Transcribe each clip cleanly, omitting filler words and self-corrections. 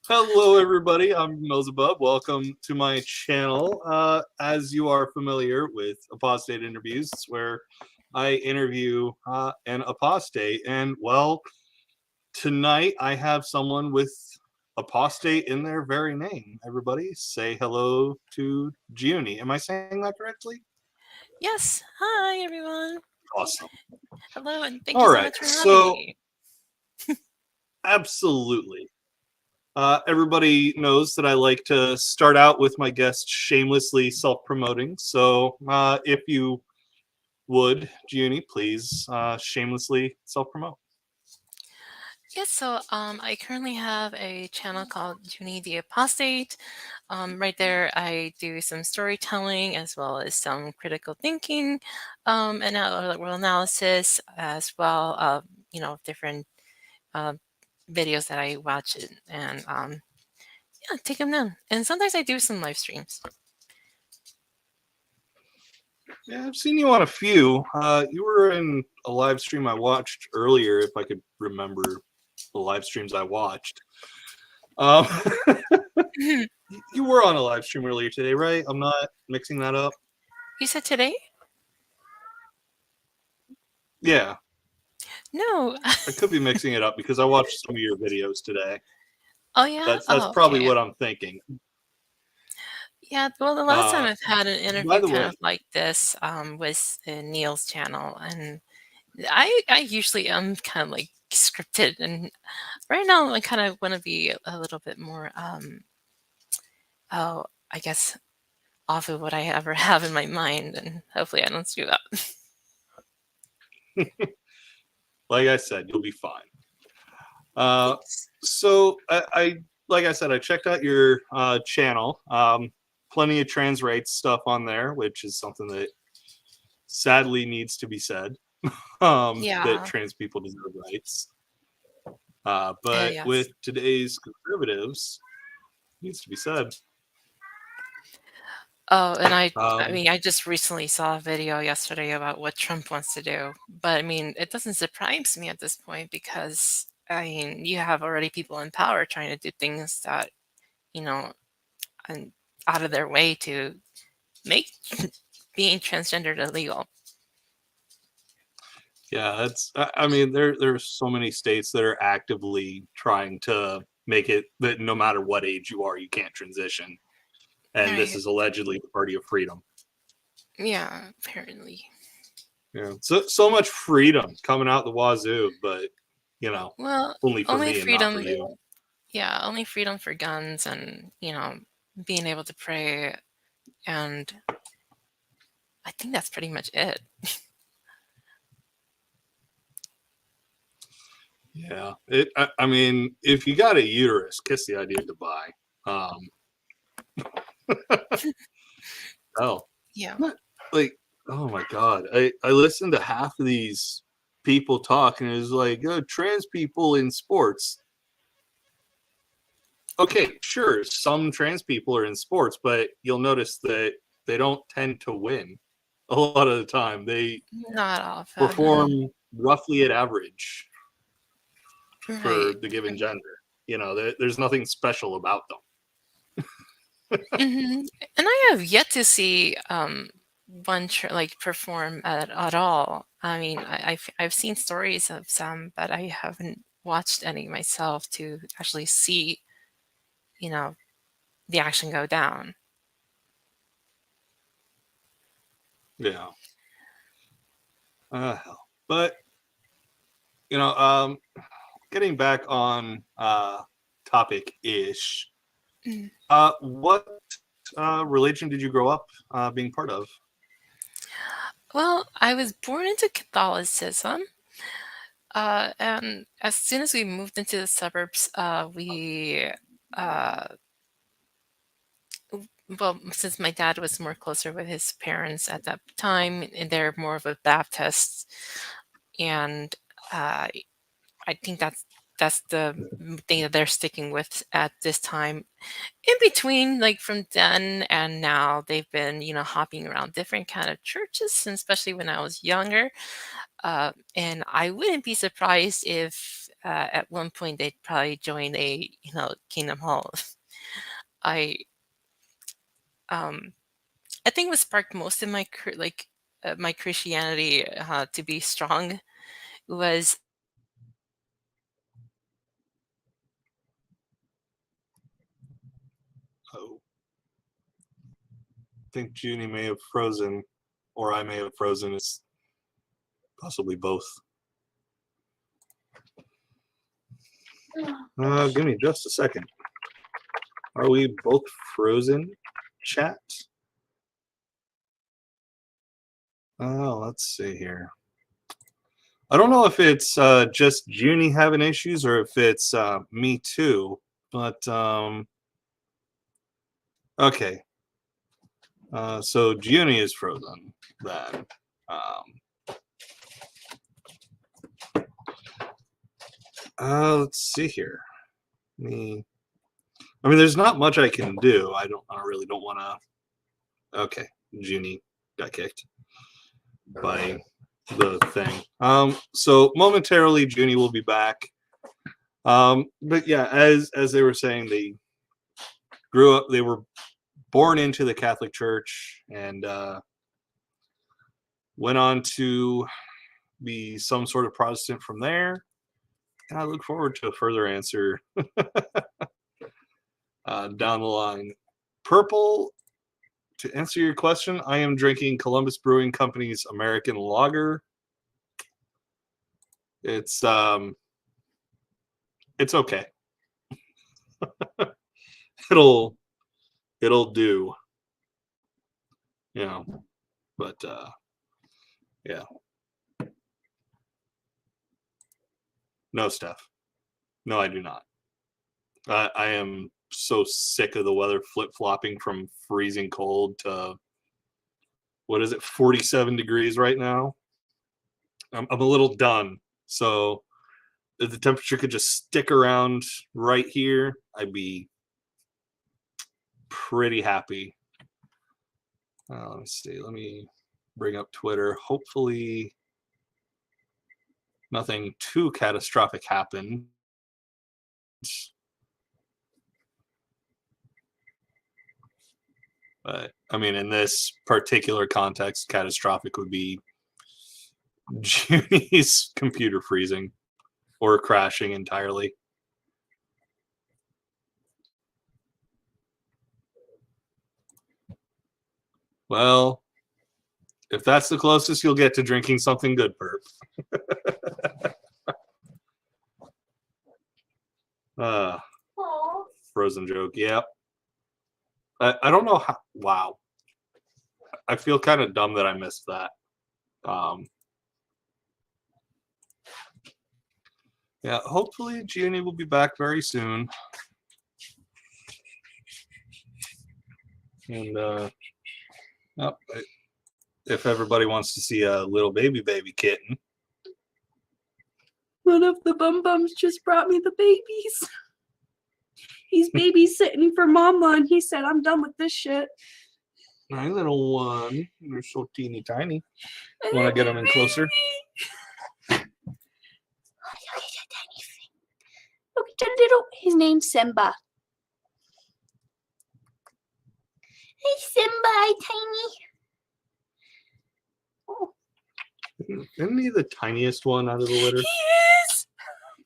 Hello, everybody. I'm Beelzebub. Welcome to my channel. As you are familiar with Apostate interviews, it's where I interview an apostate. And well, tonight I have someone with apostate in their very name. Everybody, say hello to Jyuni. Am I saying that correctly? Yes. Hi, everyone. Awesome. Hello, and thank you All so right. much for having So, me. absolutely. Everybody knows that I like to start out with my guests shamelessly self-promoting. So, if you would, Juni, please shamelessly self-promote. I currently have a channel called Jyuni the Apostate. Right there, I do some storytelling as well as some critical thinking, and world analysis as well. Different uh, videos that I watch and yeah, take them down. And sometimes I do some live streams. Yeah, I've seen you on a few. You were in a live stream I watched earlier, if I could remember the live streams I watched. Um, You you were on a live stream earlier today, right? I'm not mixing that up. said today? Yeah, No. I could be mixing it up because I watched some of your videos today. Oh yeah. That's Oh probably okay. what I'm thinking. Yeah, well, the last time Uh, I've had an by interview the kind way, of like this was in Neil's channel, and I usually am kind of like scripted, and right now I kind of want to be a little bit more oh, I guess off of what I ever have in my mind, and hopefully I don't screw up. like I said, you'll be fine. Uh, Thanks. so I like I said, I checked out your channel. Plenty of trans rights stuff on there, which is something that sadly needs to be said. That Yeah. trans people deserve rights. But with Yes. today's conservatives, needs to be said. Oh, and I Um, mean, I just recently saw a video yesterday about what Trump wants to do. But I mean, it doesn't surprise me at this point because I mean, you have already people in power trying to do things that, you know, and out of their way to make being transgendered illegal. yeah, it's. I mean, there's so many states that are actively trying to make it that no matter what age you are, you can't transition, and this Right. is allegedly the party of freedom. Yeah, apparently. Yeah, so much freedom coming out the wazoo, but you know, Well, only for only me and not for freedom, you. yeah, only freedom for guns and, being able to pray, and I think that's pretty much it. Yeah, I mean, if you got a uterus, kiss the idea goodbye. Um, oh, Yeah. not like, oh my god, I listened to half of these people talk, and it was like, oh, trans people in sports. Okay, sure, some trans people are in sports, but you'll notice that they don't tend to win a lot of the time. They Not often. perform roughly at average for Right. the given gender. You know, there's nothing special about them. Hmm. And I have yet to see one like perform at all. I mean, I've seen stories of some, but I haven't watched any myself to actually see, you know, the action go down. Yeah. But you know, getting back on topic ish. Mm. What religion did you grow up being part of? Well, I was born into Catholicism, and as soon as we moved into the suburbs, uh, well, since my dad was more closer with his parents at that time, and they're more of a Baptist, and uh, I think that's the thing that they're sticking with at this time. In between, like from then and now, they've been, hopping around different kind of churches, and especially when I was younger. And I wouldn't be surprised if at one point they'd probably join a Kingdom Hall. I I think what sparked most of my my Christianity to be strong was Oh, I think Jyuni may have frozen, or I may have frozen. It's possibly both. Give me just a second. Are we both frozen, chat? Let's see here. I don't know if it's just Jyuni having issues or if it's me too, but okay. So Jyuni is frozen then. Let's see here. I mean, there's not much I can do. I really don't want to. Okay, Jyuni got kicked by the thing. So momentarily, Jyuni will be back. But yeah, as they were saying, they grew up. They were born into the Catholic Church and went on to be some sort of Protestant from there. And I look forward to a further answer down the line. Purple, to answer your question, I am drinking Columbus Brewing Company's American Lager. It's okay. It'll do. But yeah. No, Steph. No, I do not. I am so sick of the weather flip-flopping from freezing cold to, what is it, 47 degrees right now? I'm a little done. So if the temperature could just stick around right here, I'd be pretty happy. Let's see. Let me bring up Twitter. Hopefully nothing too catastrophic happened. But in this particular context, catastrophic would be Jyuni's computer freezing or crashing entirely. Well, if that's the closest you'll get to drinking something good, Perp. Frozen joke. Yep. I don't know how. Wow. I feel kind of dumb that I missed that. Yeah, hopefully Jyuni will be back very soon. And if everybody wants to see a little baby kitten. One of the bum bums just brought me the babies. He's babysitting for Mama, and he said, "I'm done with this shit." My little one. They're so teeny tiny. Want to get them in closer? Look at that little. His name's Simba. Hey, Simba, hi, tiny. Isn't he the tiniest one out of the litter? He is.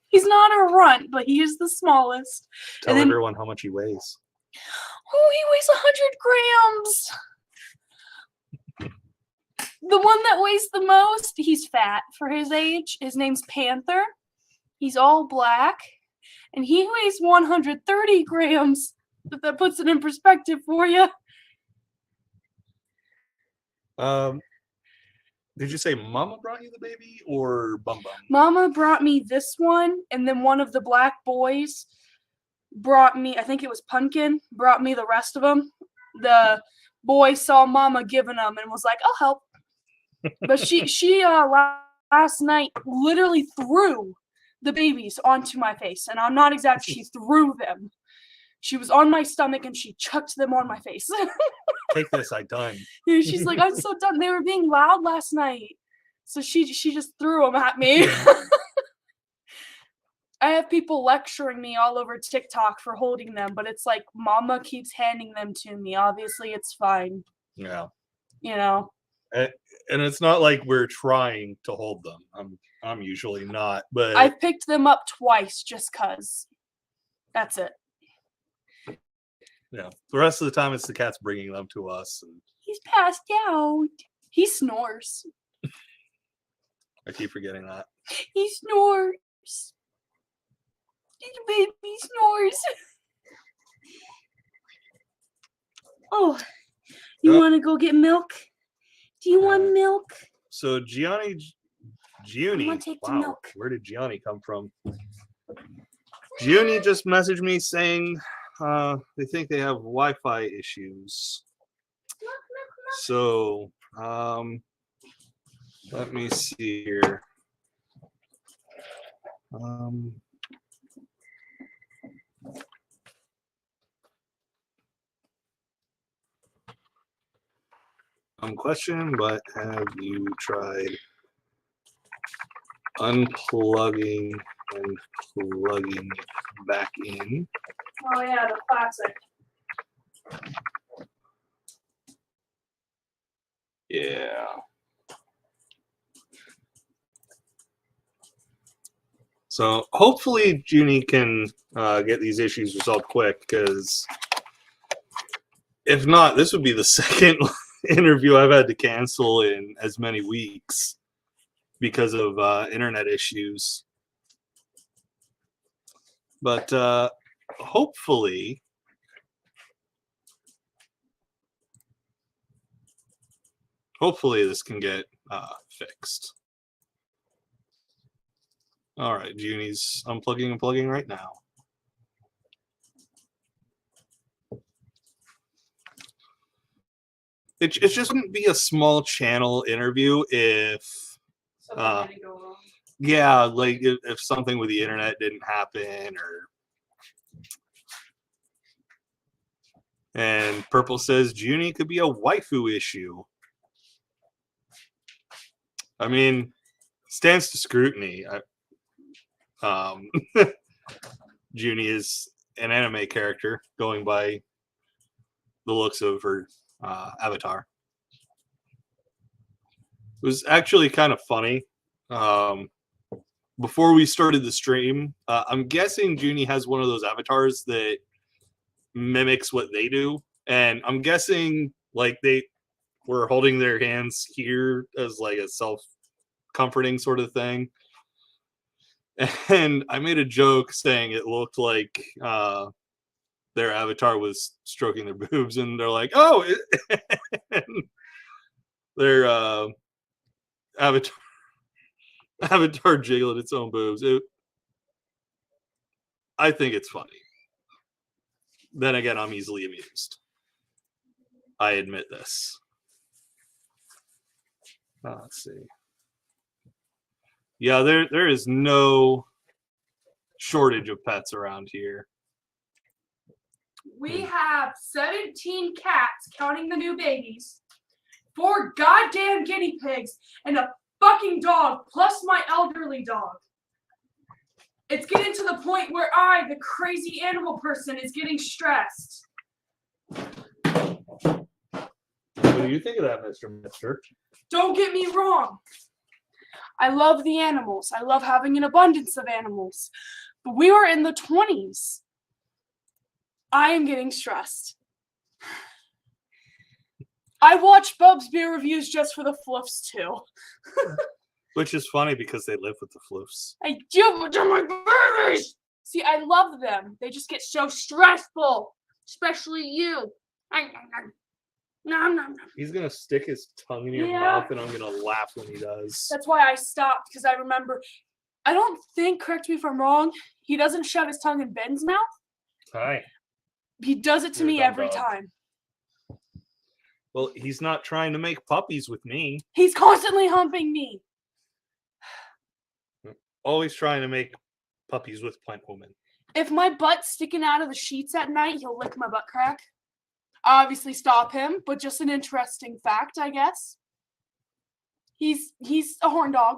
He's not a runt, but he is the smallest. Tell everyone how much he weighs. Oh, he weighs 100 grams. The one that weighs the most, he's fat for his age. His name's Panther. He's all black. And he weighs 130 grams. If that puts it in perspective for you. Did you say Mama brought you the baby or Bum Bum? Mama brought me this one, and then one of the black boys brought me, I think it was Pumpkin, brought me the rest of them. The boy saw Mama giving them and was like, "I'll help." But she last night literally threw the babies onto my face, and I'm not exaggerating. She threw them. She was on my stomach and she chucked them on my face. Take this, I'm done. She's like, "I'm so done." They were being loud last night. So she just threw them at me. I have people lecturing me all over TikTok for holding them, but it's like Mama keeps handing them to me. Obviously, it's fine. Yeah. You know. And it's not like we're trying to hold them. I'm usually not, but I've picked them up twice just cuz. That's it. yeah. The rest of the time, it's the cats bringing them to us. And He's passed out. He snores. I keep forgetting that. He snores. Little baby snores. Oh, you Yep. want to go get milk? Do you want milk? So Jyuni, I'm gonna take the wow, milk. where did Jyuni come from? Jyuni just messaged me saying they think they have Wi-Fi issues. So let me see here. Question, but have you tried unplugging and plugging it back in? Oh yeah, the classic. Yeah. So hopefully Jyuni can get these issues resolved quick, because if not, this would be the second interview I've had to cancel in as many weeks because of internet issues. But hopefully this can get fixed. All right, Jyuni's unplugging and plugging right now. It just wouldn't be a small channel interview if, yeah, like if something with the internet didn't happen, or. And Purple says Jyuni could be a waifu issue. I mean, stands to scrutiny. Jyuni is an anime character, going by the looks of her avatar. It was actually kind of funny. Before we started the stream, I'm guessing Jyuni has one of those avatars that mimics what they do, and I'm guessing like they were holding their hands here as like a self-comforting sort of thing. And I made a joke saying it looked like their avatar was stroking their boobs, and they're like, "Oh," their avatar jiggled its own boobs. I think it's funny. Then again, I'm easily amused. I admit this. Let's see. Yeah, there is no shortage of pets around here. We have 17 cats, counting the new babies, 4 goddamn guinea pigs, and a fucking dog, plus my elderly dog. It's getting to the point where I, the crazy animal person, is getting stressed. What do you think of that, Mr. Mister? Don't get me wrong. I love the animals. I love having an abundance of animals. But we were in the 20s. I am getting stressed. I watch Bub's beer reviews just for the fluffs too. Which is funny because they live with the floofs. I do, but they're my babies! See, I love them. They just get so stressful. Especially you. Nom, nom, nom. He's going to stick his tongue in your Yeah. mouth, and I'm going to laugh when he does. That's why I stopped, because I remember, I don't think, correct me if I'm wrong, he doesn't shove his tongue in Ben's mouth. Hi. He does it to You're a me dumb every dog. time. Well, he's not trying to make puppies with me. He's constantly humping me. Always trying to make puppies with plant woman. If my butt's sticking out of the sheets at night, he'll lick my butt crack. Obviously stop him, but just an interesting fact, I guess. He's a horn dog,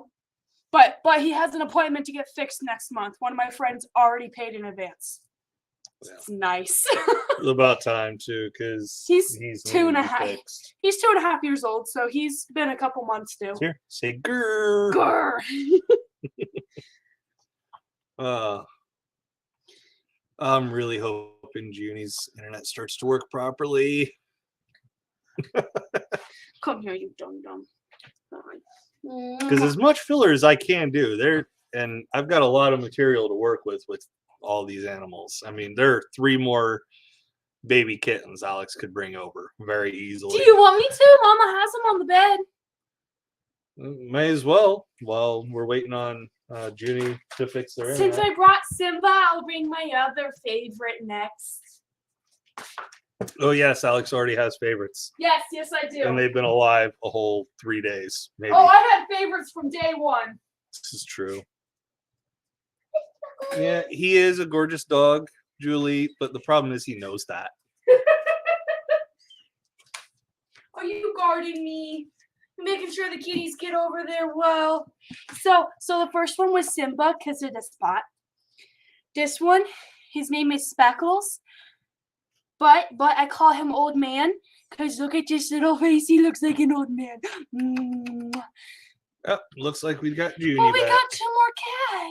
but he has an appointment to get fixed next month. One of my friends already paid in advance. Yeah. It's nice. It's about time too, because He's needing 2.5. to be fixed. He's 2.5 years old, so he's been a couple months too. Here, say grrr. Grr. I'm really hoping Jyuni's internet starts to work properly. Come here, you dum dum. Because as much filler as I can do, and I've got a lot of material to work with all these animals. I mean, there are 3 more baby kittens Alex could bring over very easily. Do you want me to? Mama has them on the bed. May as well, while we're waiting on Jyuni to fix their internet. Since I brought Simba, I'll bring my other favorite next. Oh yes, Alex already has favorites. Yes, I do. And they've been alive a whole 3 days, maybe. Oh, I had favorites from day one. This is true. Yeah, he is a gorgeous dog, Julie, but the problem is he knows that. Are you guarding me? Making sure the kitties get over there well. So the first one was Simba because of the spot. This one, his name is Speckles. But I call him Old Man because look at this little face. He looks like an old man. Oh, looks like we've got Jyuni Oh, we back. got 2 more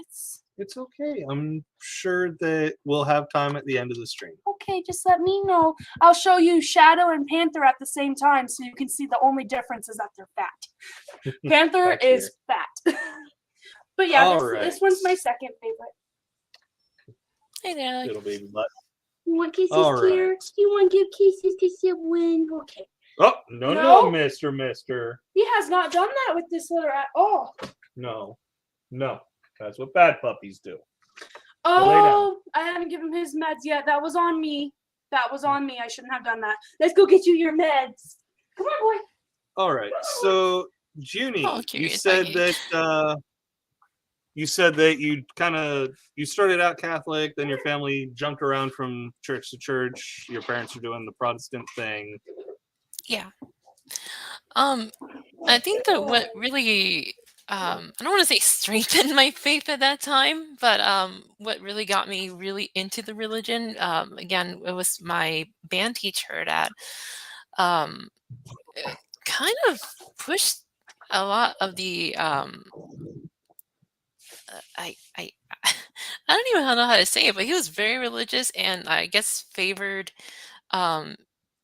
cats. It's okay. I'm sure that we'll have time at the end of the stream. Okay, just let me know. I'll show you Shadow and Panther at the same time so you can see the only difference is that they're fat. Panther is fat. But yeah, this one's my second favorite. Hey there. Little baby butt. You want kisses, All dear? right. You want to give kisses to sibling? Okay. Oh, No. no, mister. He has not done that with this litter at all. No. That's what bad puppies do. Oh, I haven't given him his meds yet. That was on me. I shouldn't have done that. Let's go get you your meds. Come on, boy. All right. So, Jyuni, Oh, you curious said doggy. that you started out Catholic, then your family jumped around from church to church. Your parents are doing the Protestant thing. Yeah. I think that what really I don't want to say strengthened my faith at that time, but what really got me really into the religion, again, it was my band teacher that kind of pushed a lot of the I I don't even know how to say it, but he was very religious and I guess favored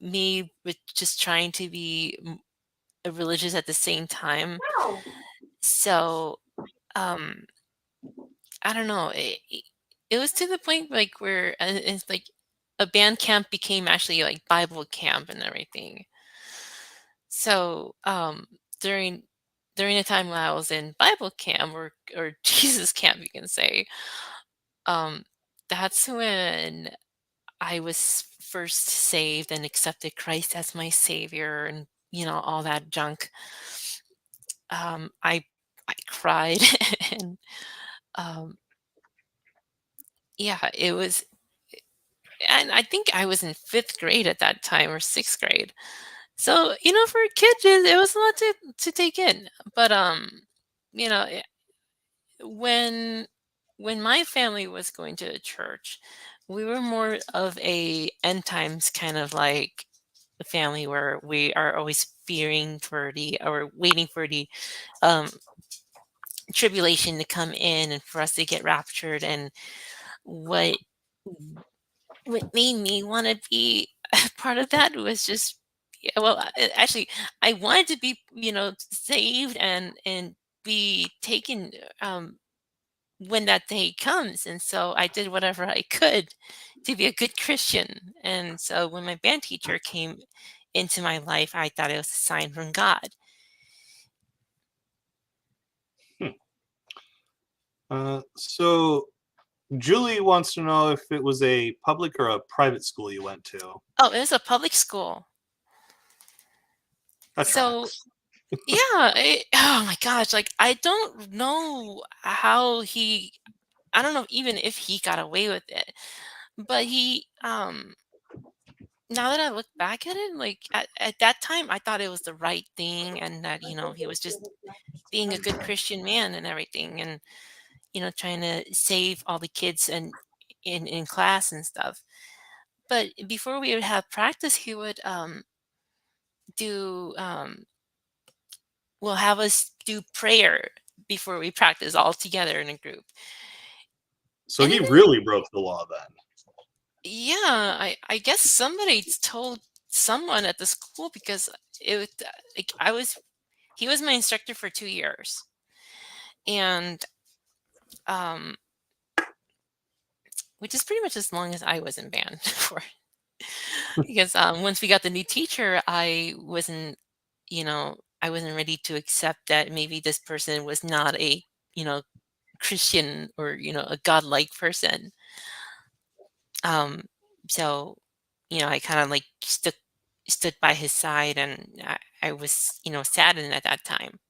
me with just trying to be religious at the same time. Wow. So I don't know. It was to the point like where it's like a band camp became actually like Bible camp and everything. So during the time when I was in Bible camp or Jesus camp, you can say, that's when I was first saved and accepted Christ as my savior and all that junk. I cried and yeah, it was, and I think I was in 5th grade at that time or 6th grade. So, for a kid, it was a lot to take in. But you know, it- when my family was going to church, we were more of a end times kind of like a family where we are always fearing for or waiting for the um tribulation to come in and for us to get raptured. And what made me want to be part of that was just actually I wanted to be saved and be taken when that day comes, and so I did whatever I could to be a good Christian. And so when my band teacher came into my life, I thought it was a sign from God. So Julie wants to know if it was a public or a private school you went to. Oh, it was a public school. That So tracks. yeah, oh my gosh, like I don't know I don't know even if he got away with it, but he now that I look back at it, like at that time, I thought it was the right thing, and that he was just being a good Christian man and everything, and trying to save all the kids and in class and stuff. But before we would have practice, he would do will have us do prayer before we practice all together in a group. So And he it didn't, really broke the law then. yeah, I guess somebody told someone at the school, because it was like he was my instructor for 2 years, and um which is pretty much as long as I was in band for. Because once we got the new teacher, I wasn't ready to accept that maybe this person was not a you know Christian, or a godlike person. Um, so I kind of like stood by his side, and I was saddened at that time.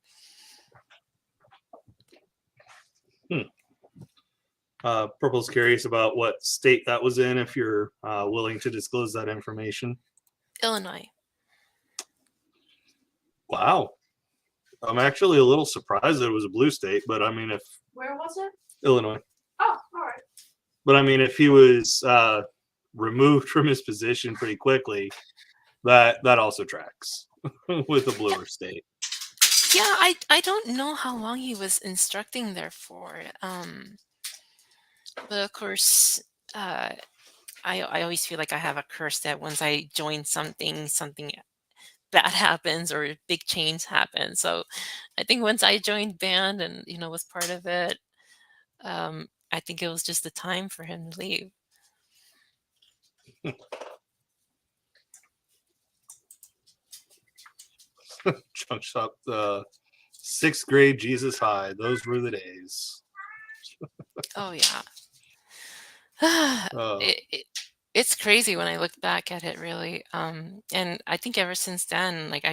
Purple's curious about what state that was in, if you're willing to disclose that information. Illinois. Wow. I'm actually a little surprised that it was a blue state, but I mean, if Where was it? Illinois, Oh, all right. but I mean, if he was removed from his position pretty quickly, that also tracks with a bluer state. Yeah, I don't know how long he was instructing there for. But of course, I always feel like I have a curse that once I join something bad happens, or big change happen. So I think once I joined band and was part of it, I think it was just the time for him to leave. Chunks up the 6th grade Jesus High. Those were the days. Oh yeah. Uh, It's crazy when I look back at it, really. And I think ever since then, like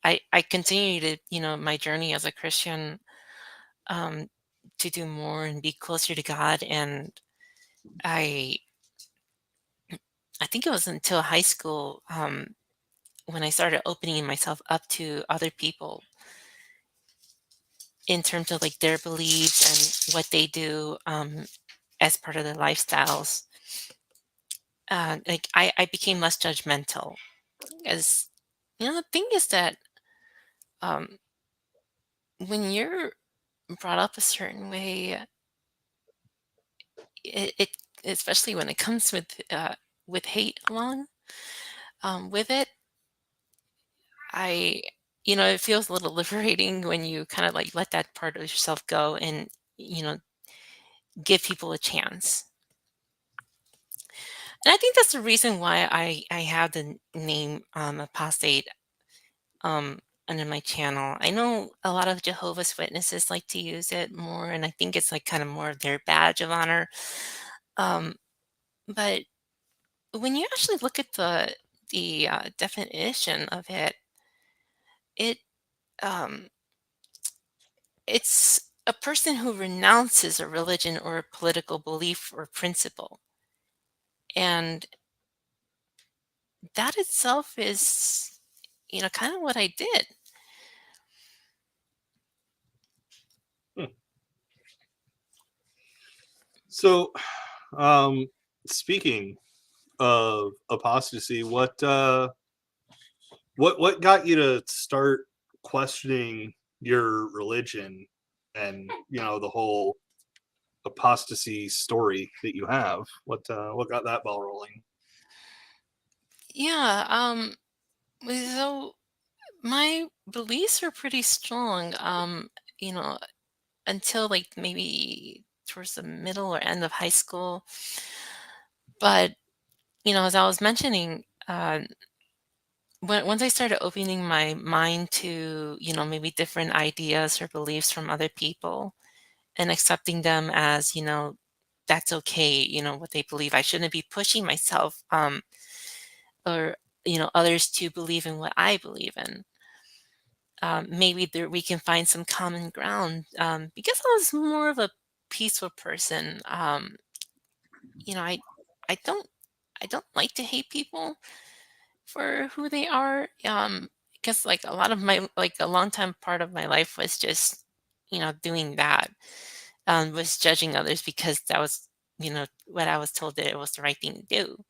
I continue to, my journey as a Christian, um, to do more and be closer to God. And I I think it was until high school, when I started opening myself up to other people in terms of like their beliefs and what they do, as part of their lifestyles. Like I became less judgmental, as the thing is that, um, when you're brought up a certain way, it especially when it comes with hate along, with it, I it feels a little liberating when you kind of like let that part of yourself go, and you know give people a chance. And I think that's the reason why I have the name, Apostate, um, under my channel. I know a lot of Jehovah's Witnesses like to use it more, and I think it's like kind of more of their badge of honor. Um, but when you actually look at the definition of it, it um, it's a person who renounces a religion or a political belief or principle, and that itself is kind of what I did. so, speaking of apostasy, what got you to start questioning your religion and the whole apostasy story that you have? What got that ball rolling? Yeah. So my beliefs are pretty strong. You know, until like maybe towards the middle or end of high school. But as I was mentioning, once I started opening my mind to maybe different ideas or beliefs from other people, and accepting them as that's okay, what they believe. I shouldn't be pushing myself, or others to believe in what I believe in. Maybe there we can find some common ground, because I was more of a peaceful person. You know, I I don't I don't like to hate people for who they are. Because like a lot of my like a long time part of my life was just doing that, was judging others because that was what I was told that it was the right thing to do.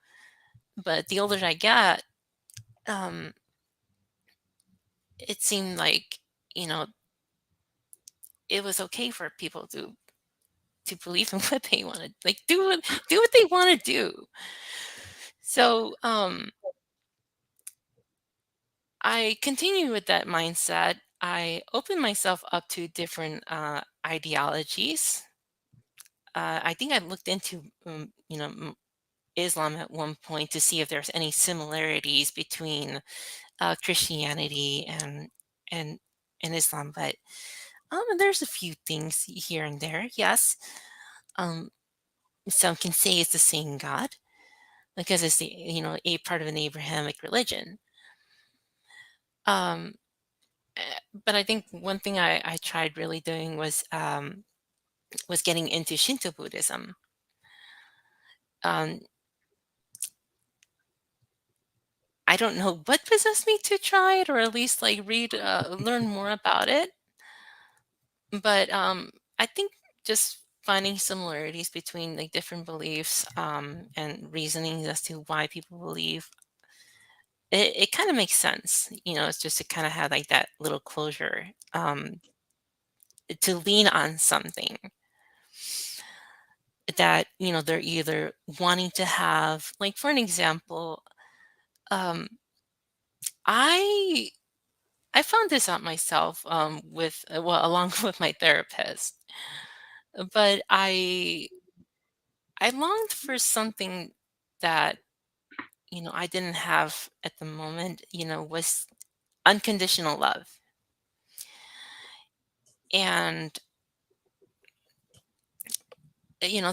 But the older I got, um, it seemed like you know it was okay for people to believe in what they wanted, like do what they want to do. So I continue with that mindset. I open myself up to different ideologies. I think I looked into Islam at one point to see if there's any similarities between Christianity and and Islam, but there's a few things here and there. Yes, um, some can say it's the same God because it's the a part of an Abrahamic religion. Um, but I think one thing I tried really doing was getting into Shinto Buddhism. Um, I don't know what possessed me to try it, or at least like learn more about it. But I think just finding similarities between like different beliefs and reasonings as to why people believe it kind of makes sense. It's just to kind of have like that little closure, to lean on something that they're either wanting to have. Like for an example, um, I I found this out myself with well along with my therapist, but I longed for something that I didn't have at the moment. Was unconditional love, and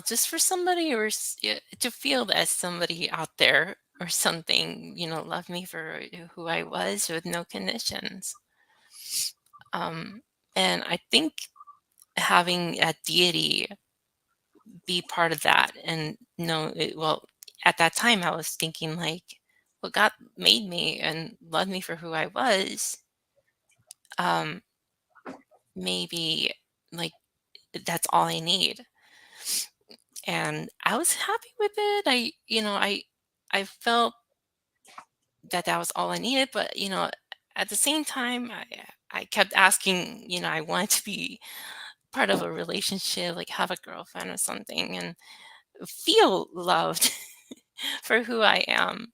just for somebody to feel that somebody out there or something loved me for who I was with no conditions. um and I think having a deity be part of that, and no well, at that time I was thinking like, well, God made me and loved me for who I was. um Maybe like that's all I need, and I was happy with it. I felt that that was all I needed, but at the same time I kept asking. I wanted to be part of a relationship, like have a girlfriend or something, and feel loved for who I am.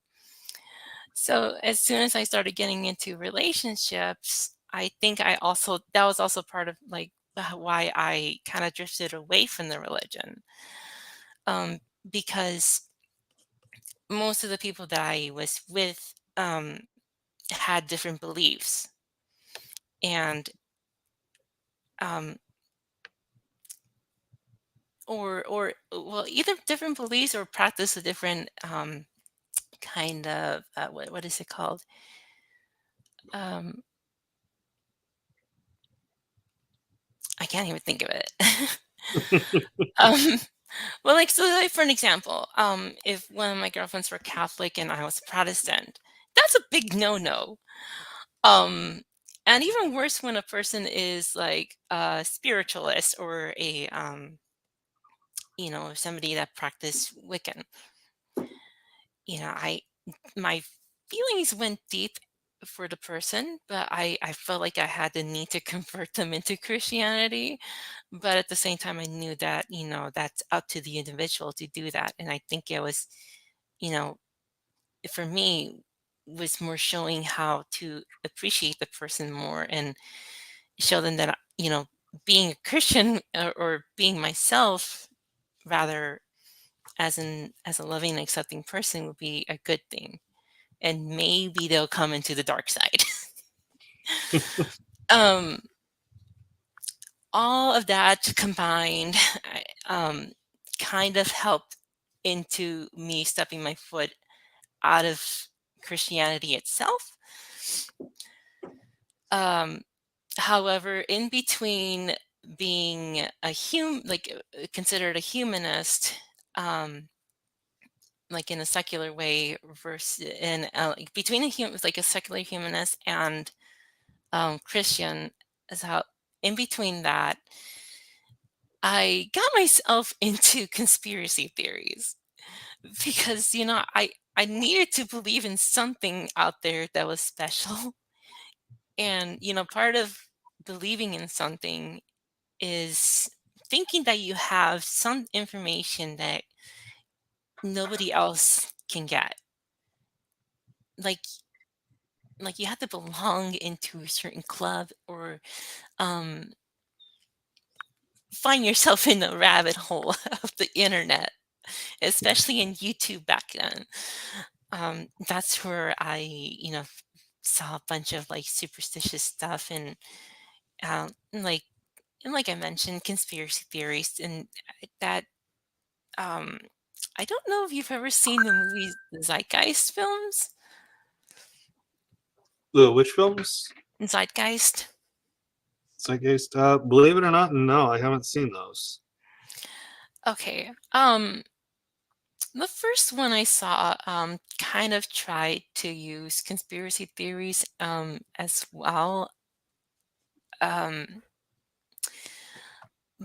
So as soon as I started getting into relationships, I think that was also part of like why I kind of drifted away from the religion. Um, because most of the people that I was with had different beliefs, and um, or well, either different beliefs or practice a different kind of what is it called? Um, I can't even think of it. um, well, like so, like for an example, if one of my girlfriends were Catholic and I was Protestant, that's a big no-no. Um, and even worse when a person is like a spiritualist or a somebody that practiced Wiccan. I my feelings went deep for the person, but I felt like I had the need to convert them into Christianity. But at the same time, I knew that that's up to the individual to do that, and I think it was you know for me was more showing how to appreciate the person more and show them that being a Christian, or being myself rather as a loving and accepting person would be a good thing, and maybe they'll come into the dark side. um all of that combined kind of helped into me stepping my foot out of Christianity itself. um However, in between being a considered a humanist, um like in a secular way versus in between like a secular humanist and Christian, is how in between that I got myself into conspiracy theories because I needed to believe in something out there that was special. And part of believing in something is thinking that you have some information that nobody else can get. Like you have to belong into a certain club or um find yourself in the rabbit hole of the internet, especially in YouTube back then. That's where I, saw a bunch of like superstitious stuff and like I mentioned, conspiracy theories and that. Um, I don't know if you've ever seen the movies, the Zeitgeist films. The which films? Zeitgeist. Zeitgeist. Believe it or not, no, I haven't seen those. Okay. The first one I saw kind of tried to use conspiracy theories as well. Um,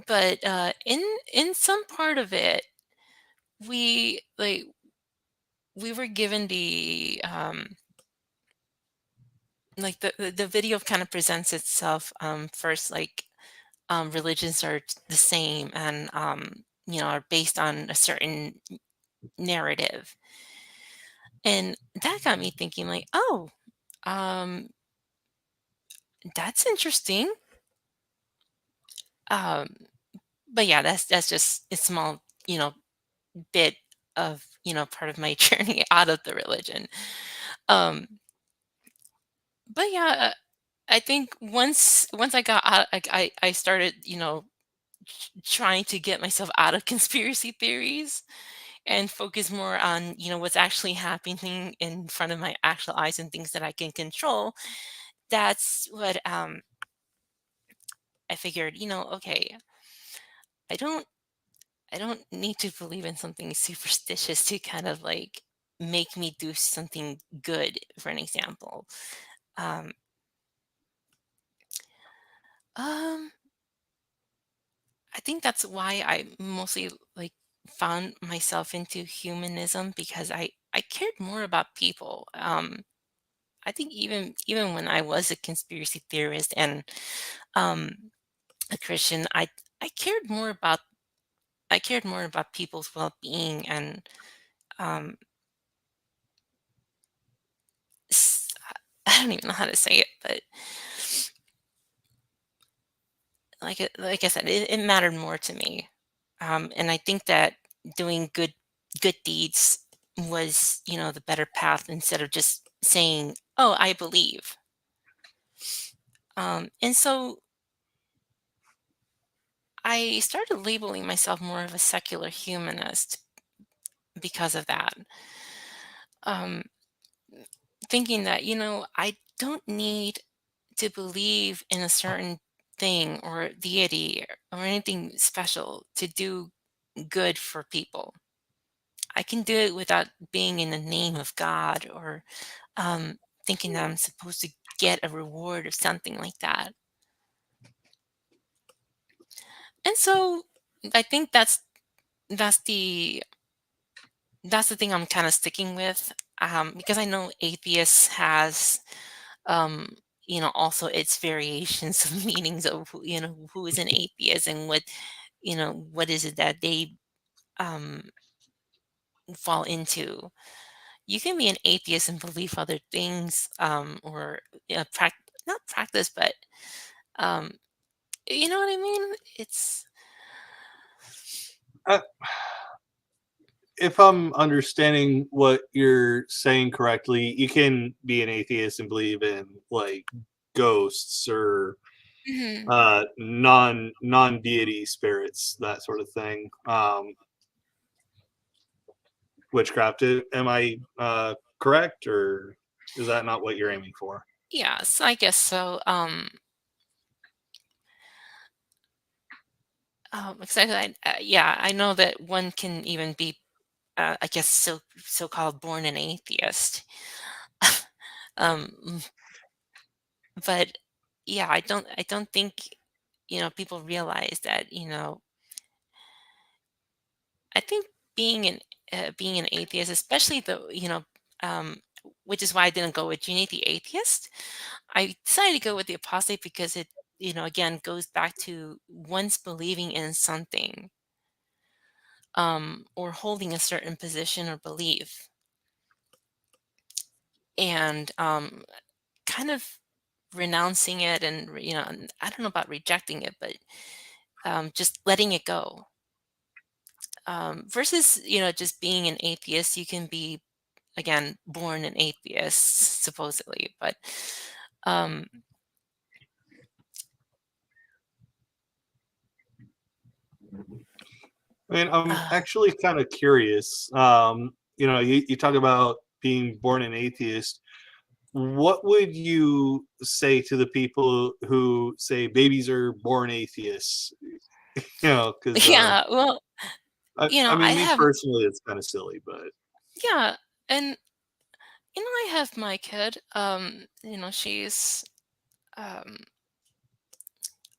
but in some part of it, we like we were given the like the video kind of presents itself first like religions are the same and are based on a certain narrative, and that got me thinking like, oh, um that's interesting. um but yeah, that's just a small bit of part of my journey out of the religion. um but yeah, I think once I got out, I started trying to get myself out of conspiracy theories and focus more on what's actually happening in front of my actual eyes and things that I can control. That's what I figured. Okay, I don't I don't need to believe in something superstitious to kind of like make me do something good. For an example, um, um, I think that's why I mostly like found myself into humanism because I cared more about people. I think even when I was a conspiracy theorist and um, a Christian, I cared more about people's well-being and um, s- I don't even know how to say it, but like I said, it mattered more to me, and I think that doing good deeds was the better path instead of just saying, "Oh, I believe." And so I started labeling myself more of a secular humanist because of that. Um, Thinking that, I don't need to believe in a certain thing or deity or anything special to do good for people. I can do it without being in the name of God or thinking that I'm supposed to get a reward or something like that. And so I think that's the that's the thing I'm kind of sticking with, because I know atheists has um, also its variations of meanings of who is an atheist and what is it that they um, fall into. You can be an atheist and believe other things, or not practice, but um, you know what I mean. It's Uh, if I'm understanding what you're saying correctly, you can be an atheist and believe in like ghosts or Mhm. non deity spirits, that sort of thing. Witchcraft. Am I correct, or is that not what you're aiming for? Yes, I guess so. Because yeah, I know that one can even be I guess so-called born an atheist. um, but yeah, I don't think people realize that. I think being an atheist, especially um, which is why I didn't go with Jyuni the atheist. I decided to go with the apostate because it again goes back to once believing in something, or holding a certain position or belief, and kind of renouncing it, and and I don't know about rejecting it, but just letting it go. Versus just being an atheist, you can be, again, born an atheist supposedly, but um I mean, I'm uh, actually kind of curious. You talk about being born an atheist. What would you say to the people who say babies are born atheists? Because yeah, well, I I mean, me have, personally, it's kind of silly, but yeah, and I have my kid. She's um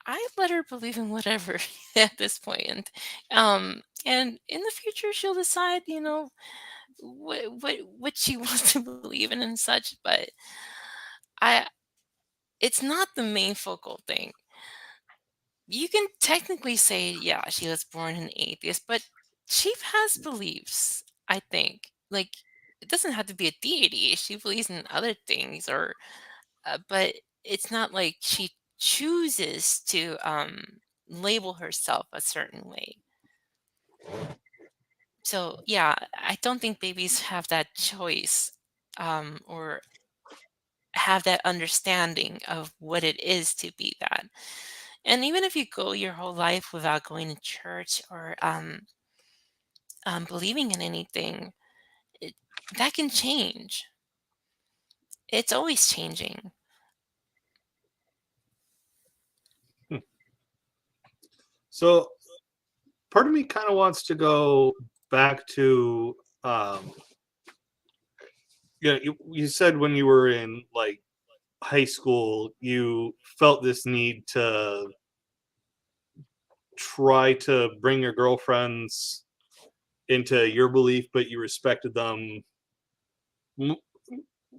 I let her believe in whatever at this point. And in the future she'll decide, what she wants to believe in and such, but I it's not the main focal thing. You can technically say, yeah, she was born an atheist, but she has beliefs, I think. Like, it doesn't have to be a deity. She believes in other things, or, but it's not like she chooses to label herself a certain way. So, yeah, I don't think babies have that choice, or have that understanding of what it is to be that. And even if you go your whole life without going to church, or believing in anything, it, that can change. It's always changing. hmm. So part of me kind of wants to go back to, um, you said when you were in like high school, you felt this need to try to bring your girlfriends into your belief, but you respected them. M-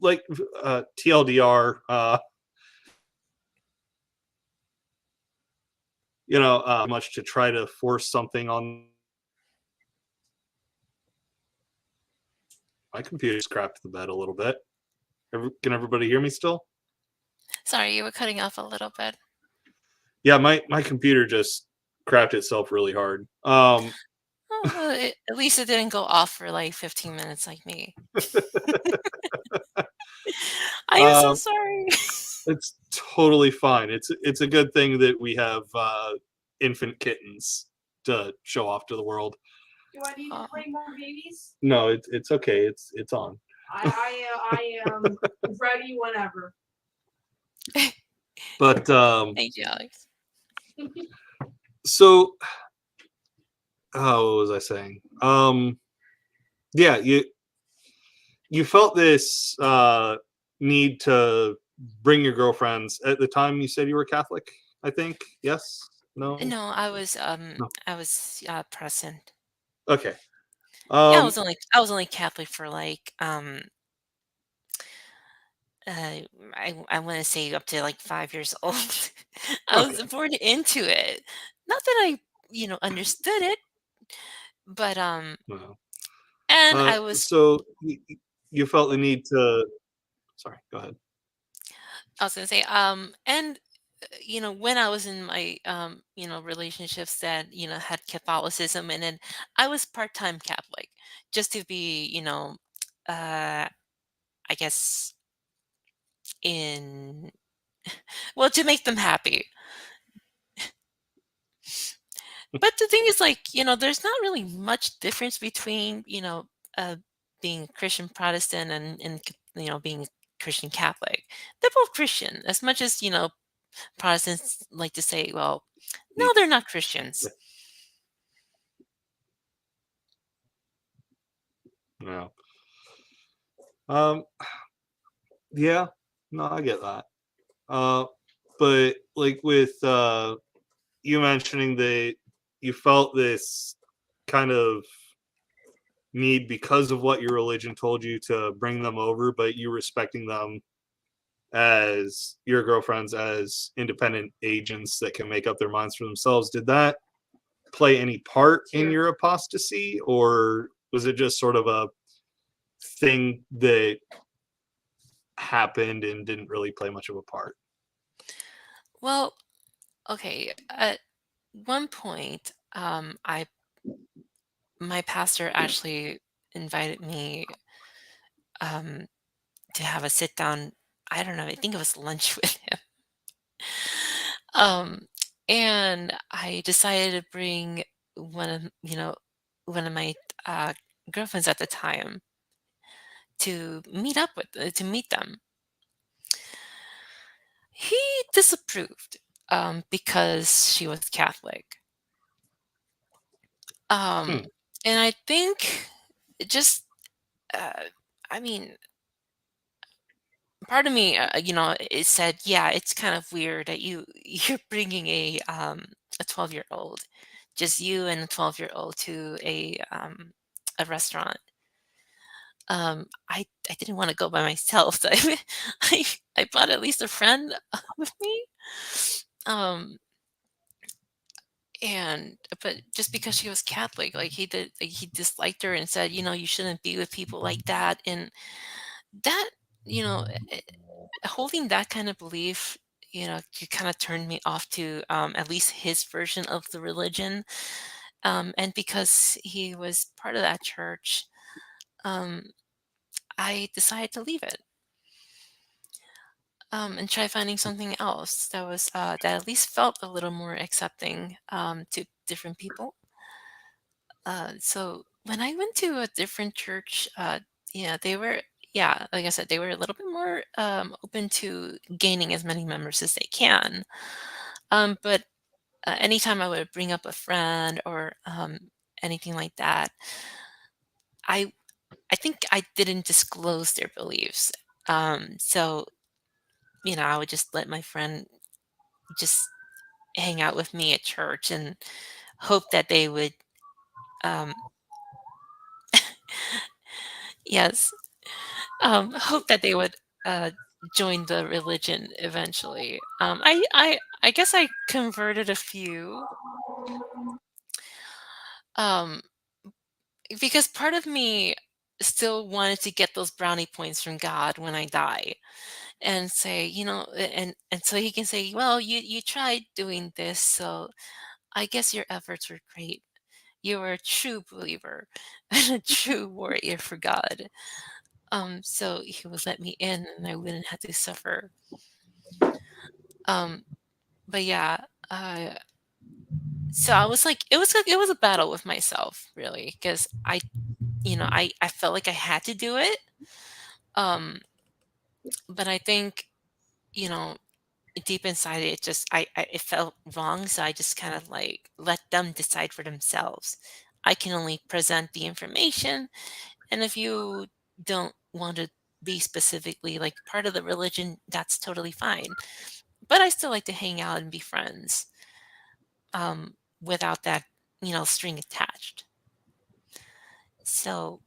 Like TLDR, much to try to force something on. My computer's crapped the bed a little bit. Can everybody hear me still? Sorry, you were cutting off a little bit. Yeah, my computer just crapped itself really hard. Oh, well, at least it didn't go off for like 15 minutes like me. I am so um, sorry. it's totally fine. It's a good thing that we have infant kittens to show off to the world. Do I need to Um, bring more babies? No, it's okay. It's on. I am ready whenever. But Thank you, Alex. so what was I saying? Yeah, you felt this need to bring your girlfriends at the time. You said you were Catholic, I think. Yes? No? No, No. I was present. Okay. Yeah, Um, I was only Catholic for like I want to say up to like 5 years old. I okay. was born into it. Not that I, understood it, but Well, and I was so you felt the need to. Sorry. Go ahead. I was gonna say, and when I was in my relationships that had Catholicism, and then I was part-time Catholic, just to be uh, I guess in well, to make them happy. But the thing is, like, there's not really much difference between, being Christian Protestant, and being Christian Catholic. They're both Christian, as much as, Protestants like to say, well, no, The- they're not Christians. Yeah. Um. Yeah. No, I get that. But like with you mentioning that you felt this kind of need because of what your religion told you to bring them over, but you respecting them as your girlfriends as independent agents that can make up their minds for themselves. Did that play any part in your apostasy, or was it just sort of a thing that happened and didn't really play much of a part? Well, okay. At one point, I my pastor actually invited me um, to have a sit down. I don't know. I think it was lunch with him. Um, and I decided to bring one of my uh, girlfriends at the time to meet them. He disapproved because she was Catholic. Hmm. Um, and I think it just, uh, I mean, part of me, it said, yeah, it's kind of weird that you're bringing a 12-year-old, just you and a 12-year-old to a restaurant. I didn't want to go by myself, so I I brought at least a friend with me. Um, and but just because she was Catholic, he disliked her and said, you shouldn't be with people like that, and that, you know, eh, holding that kind of belief, you kind of turned me off to at least his version of the religion. And because he was part of that church, um, I decided to leave it and try finding something else that at least felt a little more accepting to different people. So when I went to a different church, yeah, they were, yeah, like I said, they were a little bit more open to gaining as many members as they can. But anytime I would bring up a friend or anything like that, I I think I didn't disclose their beliefs. So I would just let my friend just hang out with me at church and hope that they would, um, yes, hope that they would join the religion eventually. I guess I converted a few, um, because part of me still wanted to get those brownie points from God when I die and say, and so he can say, well, you tried doing this, so I guess your efforts were great. You were a true believer and a true warrior for God. So he would let me in and I wouldn't have to suffer. Um, but yeah, uh, so I was like, it was a battle with myself, really, because I felt like I had to do it. Um, but I think, you know, deep inside it just it felt wrong, so I just kind of like let them decide for themselves. I can only present the information, and if you don't want to be specifically like part of the religion, that's totally fine. But I still like to hang out and be friends without that, string attached. So,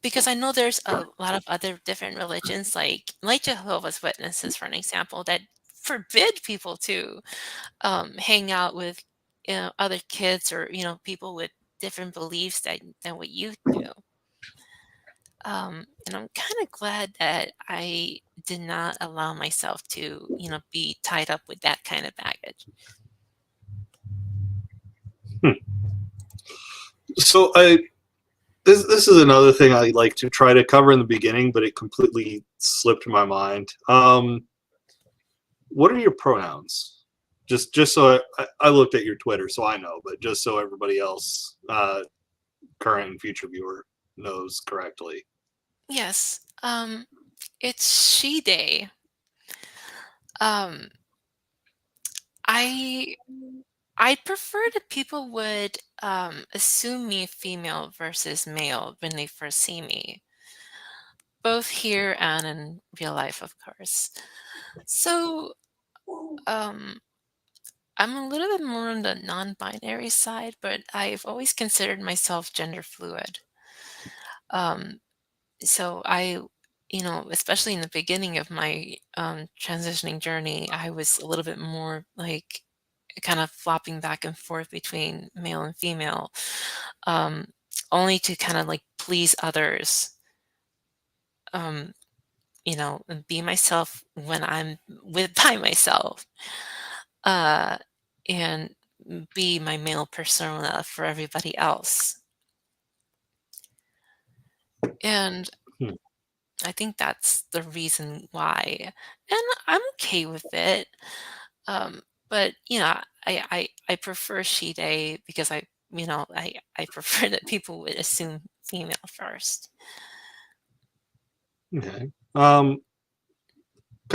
because I know there's a lot of other different religions, like Jehovah's Witnesses, for an example, that forbid people to hang out with other kids or people with different beliefs than what you do. And I'm kind of glad that I did not allow myself to be tied up with that kind of baggage. So this is another thing I like to try to cover in the beginning, but it completely slipped my mind. What are your pronouns? Just so I looked at your Twitter, so I know, but just so everybody else, current and future viewer, knows correctly. Yes, it's she day. um I I'd prefer that people would assume me female versus male when they first see me, both here and in real life, of course. So um, I'm a little bit more on the non-binary side, but I've always considered myself gender fluid. Um, so especially in the beginning of my transitioning journey, I was a little bit more like kind of flopping back and forth between male and female, um, only to kind of like please others, um, and be myself when I'm with by myself, uh, and be my male persona for everybody else. And Hmm. I think that's the reason why. And I'm okay with it. Um, but I prefer she they because I prefer that people would assume female first. Okay. Kind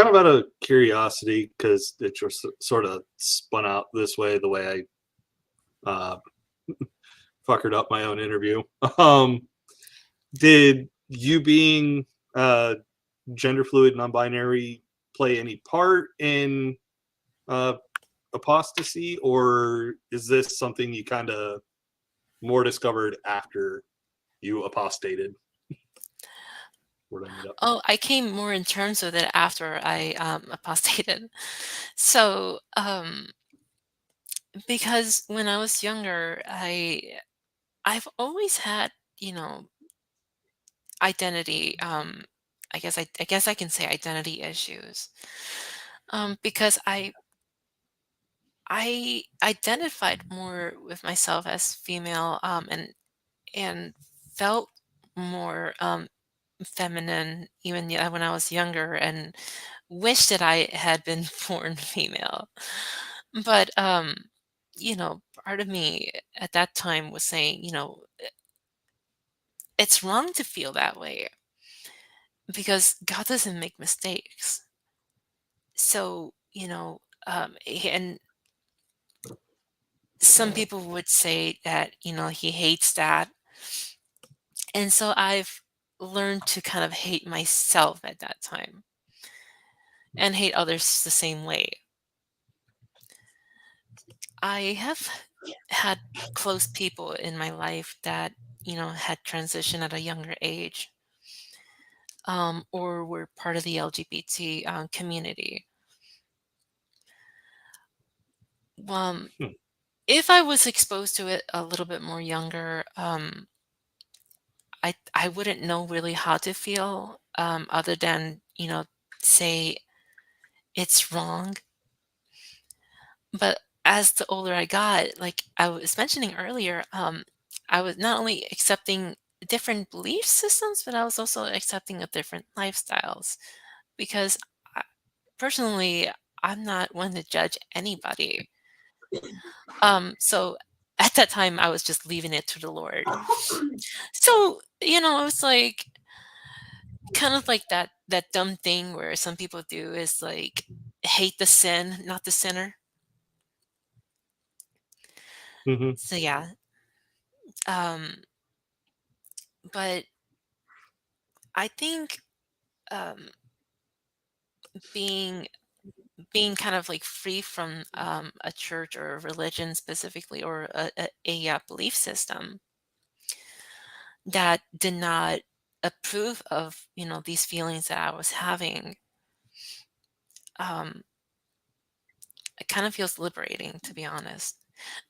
of out of curiosity, because it just sort of spun out this way, the way I fuckered up my own interview. Um, did you being gender fluid, non-binary, play any part in uh, apostasy, or is this something you kind of more discovered after you apostated? Where'd I end up? Oh, I came more in terms with it after I apostated. So because when I was younger, I've always had you know identity. I guess I can say identity issues. Because I identified more with myself as female, and felt more feminine even when I was younger, and wished that I had been born female. But part of me at that time was saying, it's wrong to feel that way because God doesn't make mistakes. So, and some people would say that, he hates that. And so I've learned to kind of hate myself at that time and hate others the same way. I have had close people in my life that, had transitioned at a younger age, or were part of the LGBT community. Um, Hmm. if I was exposed to it a little bit more younger, I wouldn't know really how to feel, other than, say it's wrong. But as the older I got, like I was mentioning earlier, I was not only accepting different belief systems, but I was also accepting of different lifestyles because I, personally, I'm not one to judge anybody. So at that time, I was just leaving it to the Lord. So it was like kind of like that dumb thing where some people do is like hate the sin, not the sinner. Hmm. So yeah, um, but I think um, being being kind of like free from a church or a religion specifically, or a belief system that did not approve of these feelings that I was having, um, it kind of feels liberating, to be honest.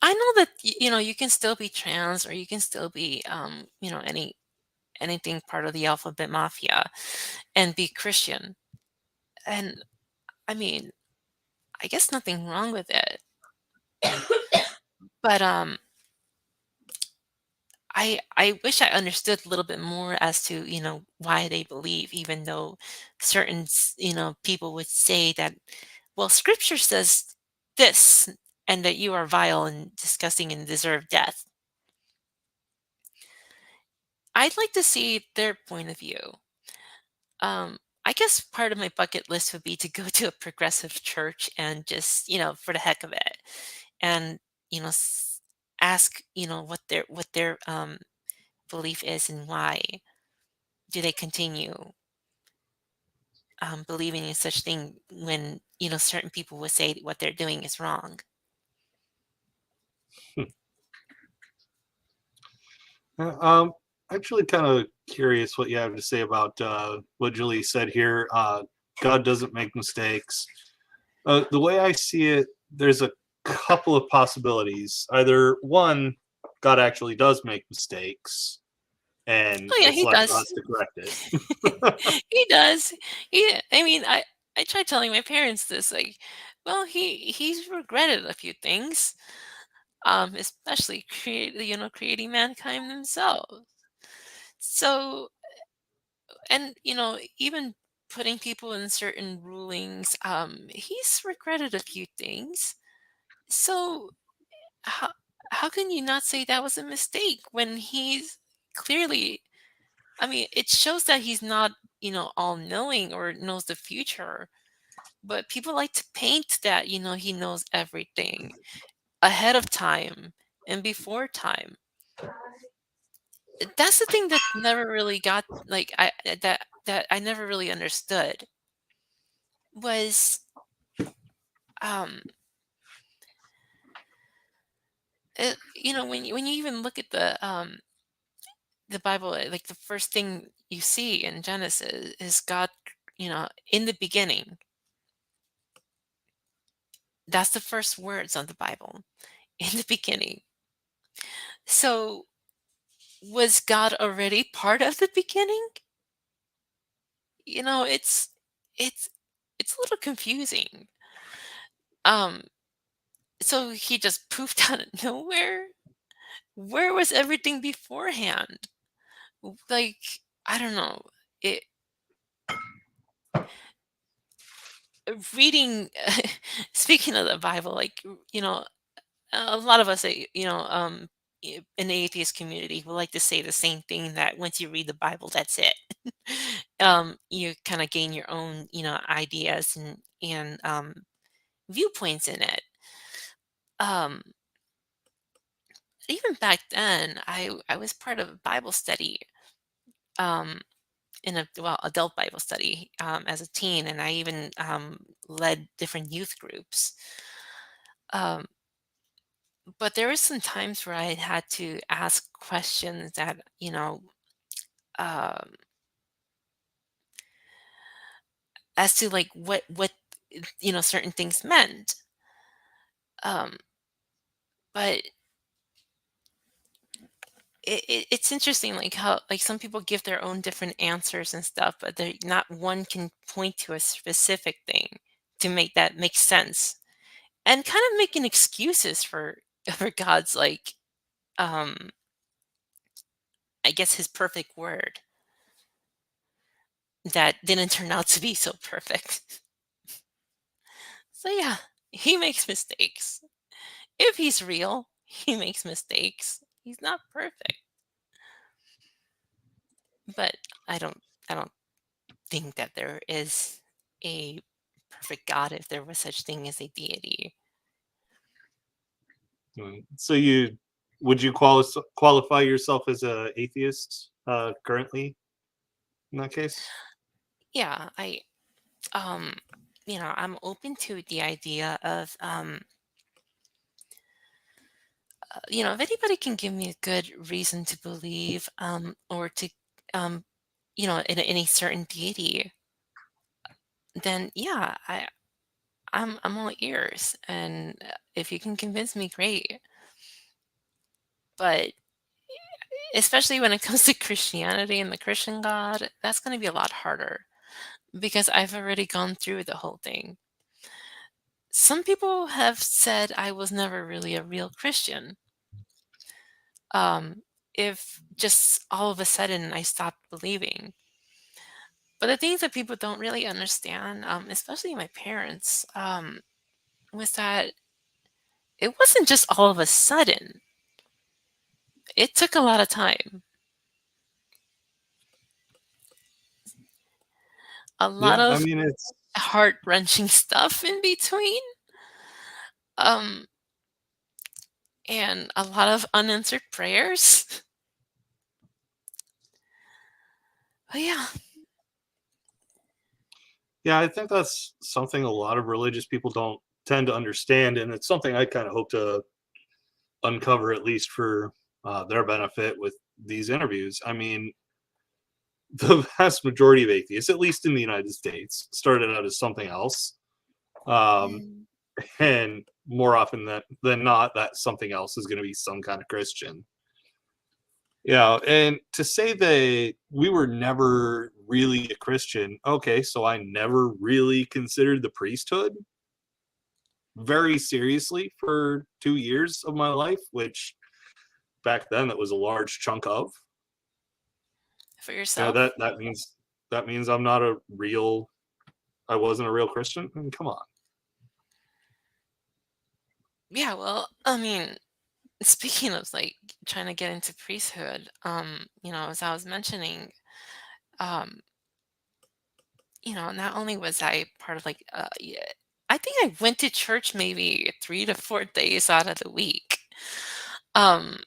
I know that you can still be trans, or you can still be anything part of the alphabet mafia and be Christian, and I mean, I guess nothing wrong with it. But I wish I understood a little bit more as to why they believe, even though certain people would say that, well, Scripture says this, and that you are vile and disgusting and deserve death. I'd like to see their point of view. I guess part of my bucket list would be to go to a progressive church and just for the heck of it, and ask, what their belief is and why do they continue believing in such thing when certain people would say what they're doing is wrong. Actually, kind of curious what you have to say about what Julie said here. God doesn't make mistakes. The way I see it, there's a couple of possibilities. Either one, God actually does make mistakes, and Oh yeah, it's he left to does. us to correct it. He does. I mean, I tried telling my parents this, like, well, he's regretted a few things, especially creating mankind themselves. So, and even putting people in certain rulings, he's regretted a few things. So how how can you not say that was a mistake when he's clearly, I mean, it shows that he's not, all knowing or knows the future. But people like to paint that, he knows everything ahead of time and before time. That's the thing that never really got, like, that I never really understood was, um when you even look at the Bible, like the first thing you see in Genesis is God, in the beginning. That's the first words of the Bible, in the beginning. So was God already part of the beginning? It's it's a little confusing. Um, so he just poofed out of nowhere. Where was everything beforehand? Like, I don't know. It reading speaking of the Bible, like, a lot of us, in the atheist community, will like to say the same thing, that once you read the Bible, that's it. You kind of gain your own, ideas and viewpoints in it. Um, Even back then, I was part of a Bible study, um, in a well adult Bible study, as a teen, and I even led different youth groups. Um, but there were some times where I had to ask questions that, um, as to, like, what certain things meant. Um, but it's interesting, like, how, like, some people give their own different answers and stuff, but they not one can point to a specific thing to make that make sense, and kind of making excuses for for God's, like, um I guess, his perfect word that didn't turn out to be so perfect. So yeah, he makes mistakes. If he's real, he makes mistakes. He's not perfect. But I don't I don't think that there is a perfect God, if there was such thing as a deity. So would you qualify yourself as a atheist currently in that case? Yeah, um I'm open to the idea of, if anybody can give me a good reason to believe, or to, um in a certain deity, then yeah, I'm all ears, and if you can convince me, great. But especially when it comes to Christianity and the Christian God, that's going to be a lot harder because I've already gone through the whole thing. Some people have said I was never really a real Christian. Um, if just all of a sudden I stopped believing. But the things that people don't really understand, especially my parents, was that it wasn't just all of a sudden. It took a lot of time, a lot Yeah, I of mean it's heart wrenching stuff in between. Um, and a lot of unanswered prayers. But yeah. Yeah, I think that's something a lot of religious people don't tend to understand, and it's something I kind of hope to uncover, at least for their benefit with these interviews. I mean, the vast majority of atheists, at least in the United States, started out as something else. Mm. And more often than not, that something else is going to be some kind of Christian. Yeah, and to say that we were never really a Christian, okay, so I never really considered the priesthood very seriously for 2 years of my life, which back then that was a large chunk of. For You know, yourself? that means I'm not a real I wasn't a real Christian. I mean, come on. Yeah, well, I mean, speaking of like trying to get into priesthood, as I was mentioning, um, not only was I part of like yeah, I think I went to church maybe 3 to 4 days out of the week. Um,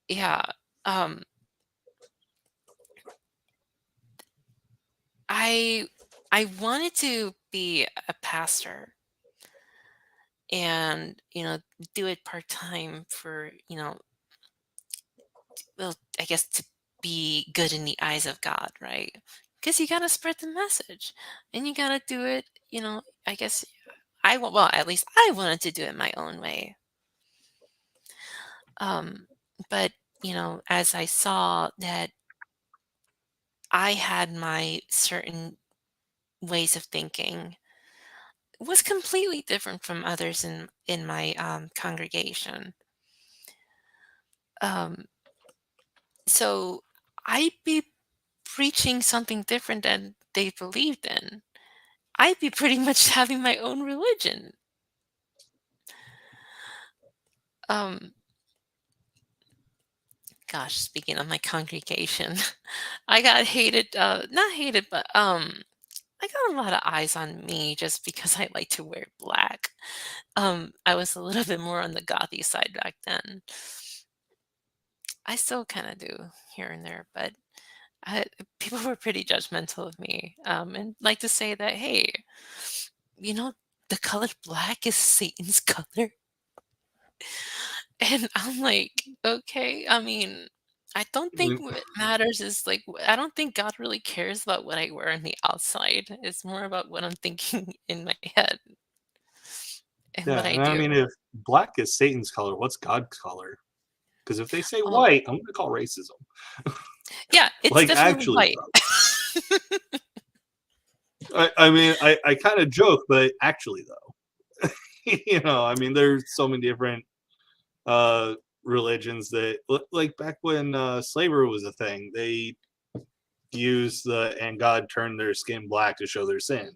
yeah. Um, I I wanted to be a pastor and, do it part-time for, well, I guess to be good in the eyes of God, right? Because you got to spread the message and you got to do it, I guess well, at least I wanted to do it my own way. Um, but, as I saw that I had my certain ways of thinking was completely different from others in my congregation. Um, so I'd be preaching something different than they believed in. I'd be pretty much having my own religion. Um, Gosh, speaking of my congregation, I got hated, not hated, but I got a lot of eyes on me just because I like to wear black. I was a little bit more on the gothy side back then. I still kind of do here and there, but I, people were pretty judgmental of me, and like to say that, hey, you know, the color black is Satan's color. And I'm like, okay, I mean, I don't think Mm, what matters is like, I don't think God really cares about what I wear on the outside. It's more about what I'm thinking in my head and what Yeah, I and I do. mean, if black is Satan's color, what's God's color? Because if they say Oh, white, I'm going to call racism. yeah, it's Like, definitely actually, white. though. I mean, I kind of joke, but actually, though, I mean, there's so many different uh, religions that, like, back when slavery was a thing, they used and God turned their skin black to show their sin.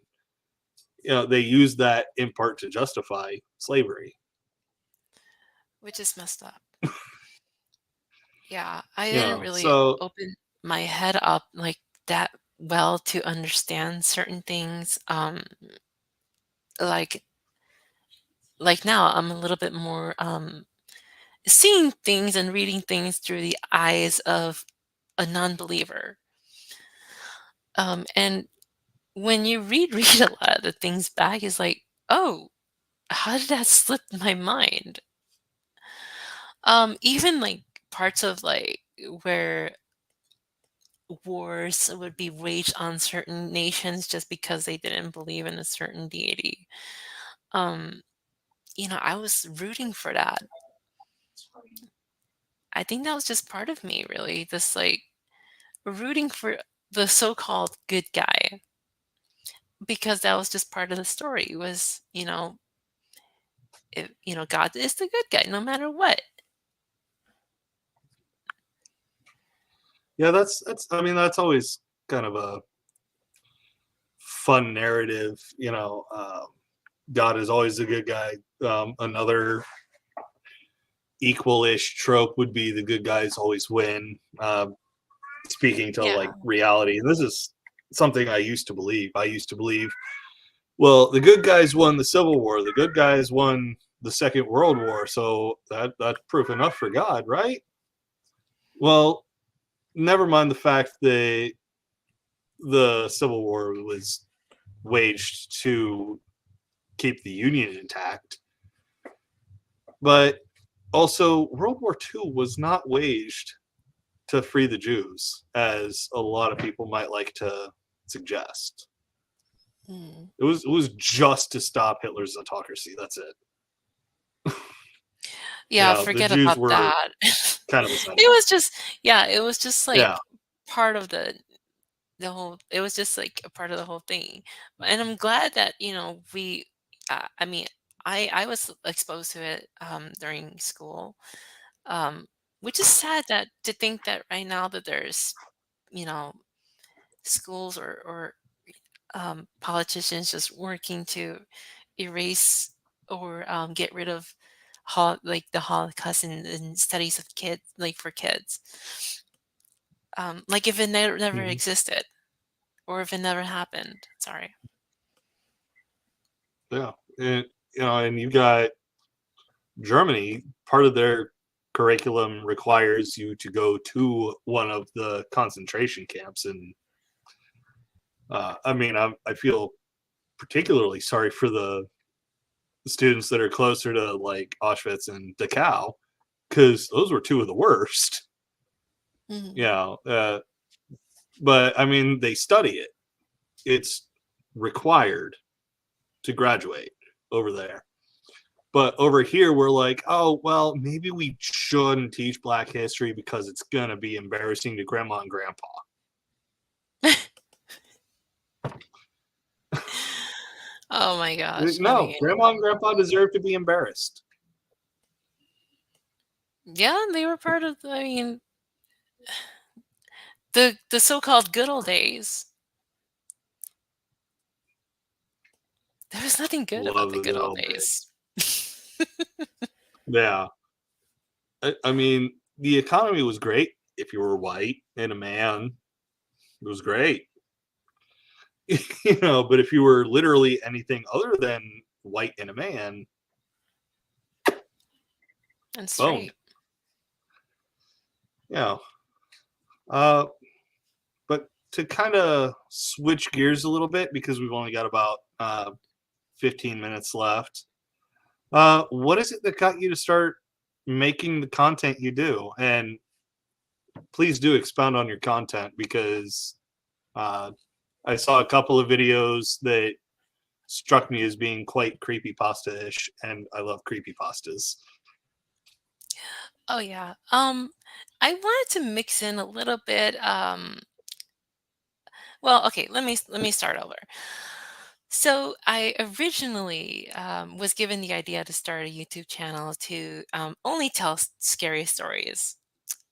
They used that in part to justify slavery. Which is messed up. Yeah, I didn't really So open my head up like that well to understand certain things. Like now I'm a little bit more seeing things and reading things through the eyes of a non-believer. And when you read a lot of the things back, is like, oh, how did that slip my mind? Even like parts of like where wars would be waged on certain nations just because they didn't believe in a certain deity. Um, I was rooting for that. I think that was just part of me, really. This like rooting for the so-called good guy because that was just part of the story was, God is the good guy no matter what. yeah, that's I mean, that's always kind of a fun narrative. God is always the good guy. Another equal-ish trope would be the good guys always win. Speaking to Yeah. like reality, and this is something I used to believe. I used to believe, well, the good guys won the Civil War. The good guys won the Second World War, so that's proof enough for God, right? Well, never mind the fact that the Civil War was waged to keep the Union intact, but also World War II was not waged to free the Jews, as a lot of people might like to suggest. Mm. It was just to stop Hitler's autocracy. That's it. Yeah, The forget Jews about were that. kind of It essential. was just, yeah, it was just like Yeah. part of the whole, it was just like a part of the whole thing. And I'm glad that, we, I mean, I was exposed to it during school, um, which is sad that to think that right now that there's, you know, schools or politicians just working to erase or get rid of like the Holocaust and studies of kids, like for kids, like if it never Mhm. existed or if it never happened. Sorry. Yeah. And you got Germany, part of their curriculum requires you to go to one of the concentration camps. And I feel particularly sorry for the students that are closer to like Auschwitz and Dachau, because those were two of the worst. Mhm. Yeah. But I mean, they study it. It's required to graduate over there. But over here, we're like, oh, well, maybe we shouldn't teach Black history because it's going to be embarrassing to grandma and grandpa. Oh my gosh. I No, mean, grandma and grandpa deserve to be embarrassed. yeah, they were part of I mean, the so-called good old days. There was nothing good about Love the the good good old old days. days. Yeah. I mean, the economy was great if you were white and a man. It was great. But if you were literally anything other than white and a man, And boned. straight. Yeah. Uh, but to kind of switch gears a little bit, because we've only got about 15 minutes left. What is it that got you to start making the content you do? And please do expound on your content, because I saw a couple of videos that struck me as being quite creepypasta-ish, and I love creepypastas. Oh yeah. I wanted to mix in a little bit. Well, okay, let me start over. So I originally was given the idea to start a YouTube channel to only tell scary stories.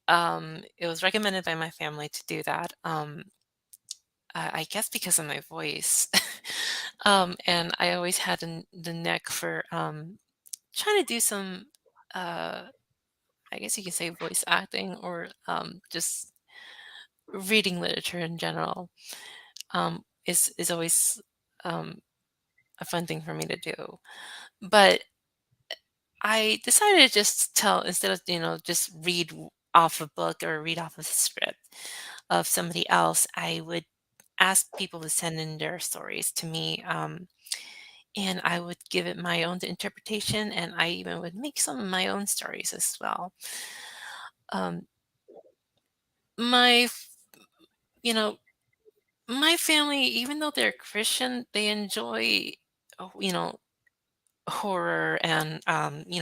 It was recommended by my family to do that. I guess because of my voice, and I always had the neck for trying to do some. I guess you could say voice acting or just reading literature in general is always um, a fun thing for me to do. But I decided to just tell instead of just read off a book or read off a script of somebody else. I would ask people to send in their stories to me, and I would give it my own interpretation, and I even would make some of my own stories as well. Um, my f- you know my family, even though they're Christian, they enjoy, oh, horror and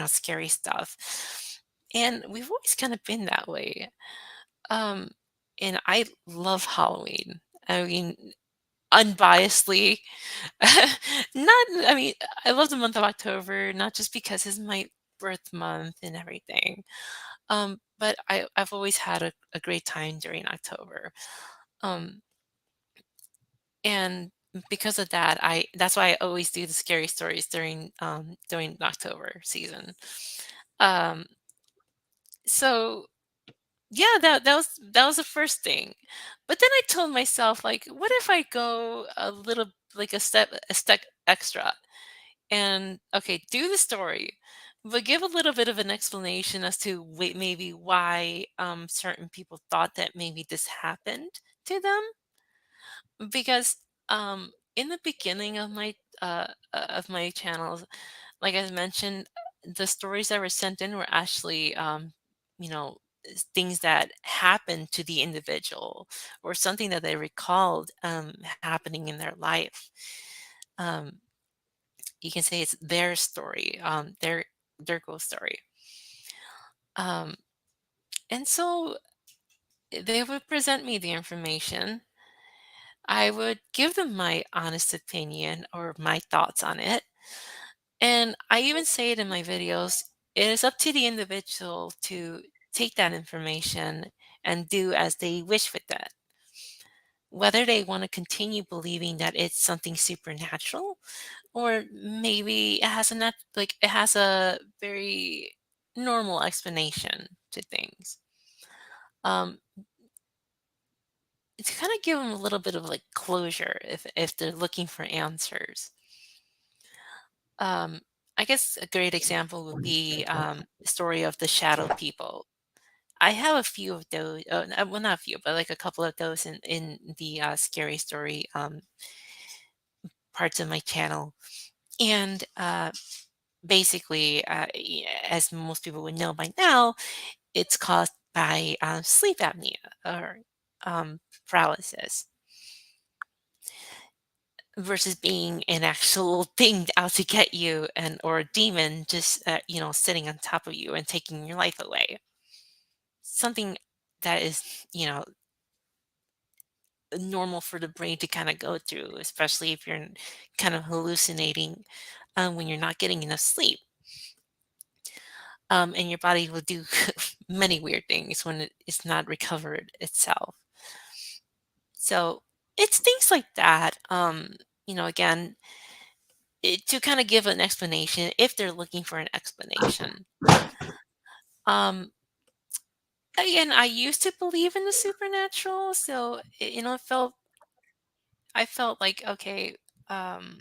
scary stuff, and we've always kind of been that way. Um, and I love Halloween. I mean, unbiasedly, not. I mean, I love the month of October, not just because it's my birth month and everything, but I've always had a great time during October. Um, and because of that, that's why I always do the scary stories during October season. Um, so yeah, that was the first thing. But then I told myself, like, what if I go a little, like, a step extra and okay, do the story, but give a little bit of an explanation as to maybe why certain people thought that maybe this happened to them. Because in the beginning of my channels, like I mentioned, the stories that were sent in were actually you know things that happened to the individual or something that they recalled happening in their life. um, you can say it's their story, their ghost story. um, and so they would present me the information. I would give them my honest opinion or my thoughts on it. And I even say it in my videos. It is up to the individual to take that information and do as they wish with that. Whether they want to continue believing that it's something supernatural, or maybe it has it has a very normal explanation to things. Um, to kind of give them a little bit of like closure if they're looking for answers. Um, I guess a great example would be the story of the shadow people. I have a few of those. Well, not a few, but like a couple of those in the scary story parts of my channel. And basically, as most people would know by now, it's caused by sleep apnea or paralysis, versus being an actual thing out to get you, and or a demon just sitting on top of you and taking your life away. Something that is normal for the brain to kind of go through, especially if you're kind of hallucinating when you're not getting enough sleep. And your body will do many weird things when it's not recovered itself. So it's things like that. Again, to kind of give an explanation if they're looking for an explanation. Um, Again, I used to believe in the supernatural, so I felt like, okay, um,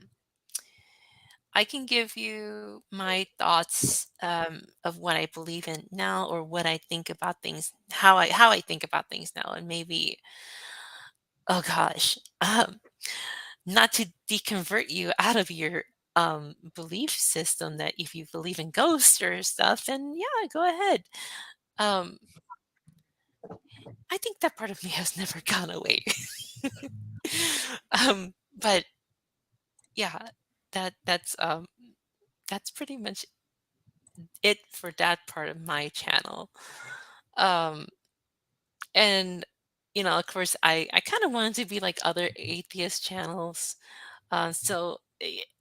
I can give you my thoughts of what I believe in now, or what I think about things, how I think about things now, and maybe, oh gosh, not to deconvert you out of your belief system, that if you believe in ghosts or stuff, then yeah, go ahead. Um, I think that part of me has never gone away. But yeah, that's pretty much it for that part of my channel. Um, and of course, I kind of wanted to be like other atheist channels. So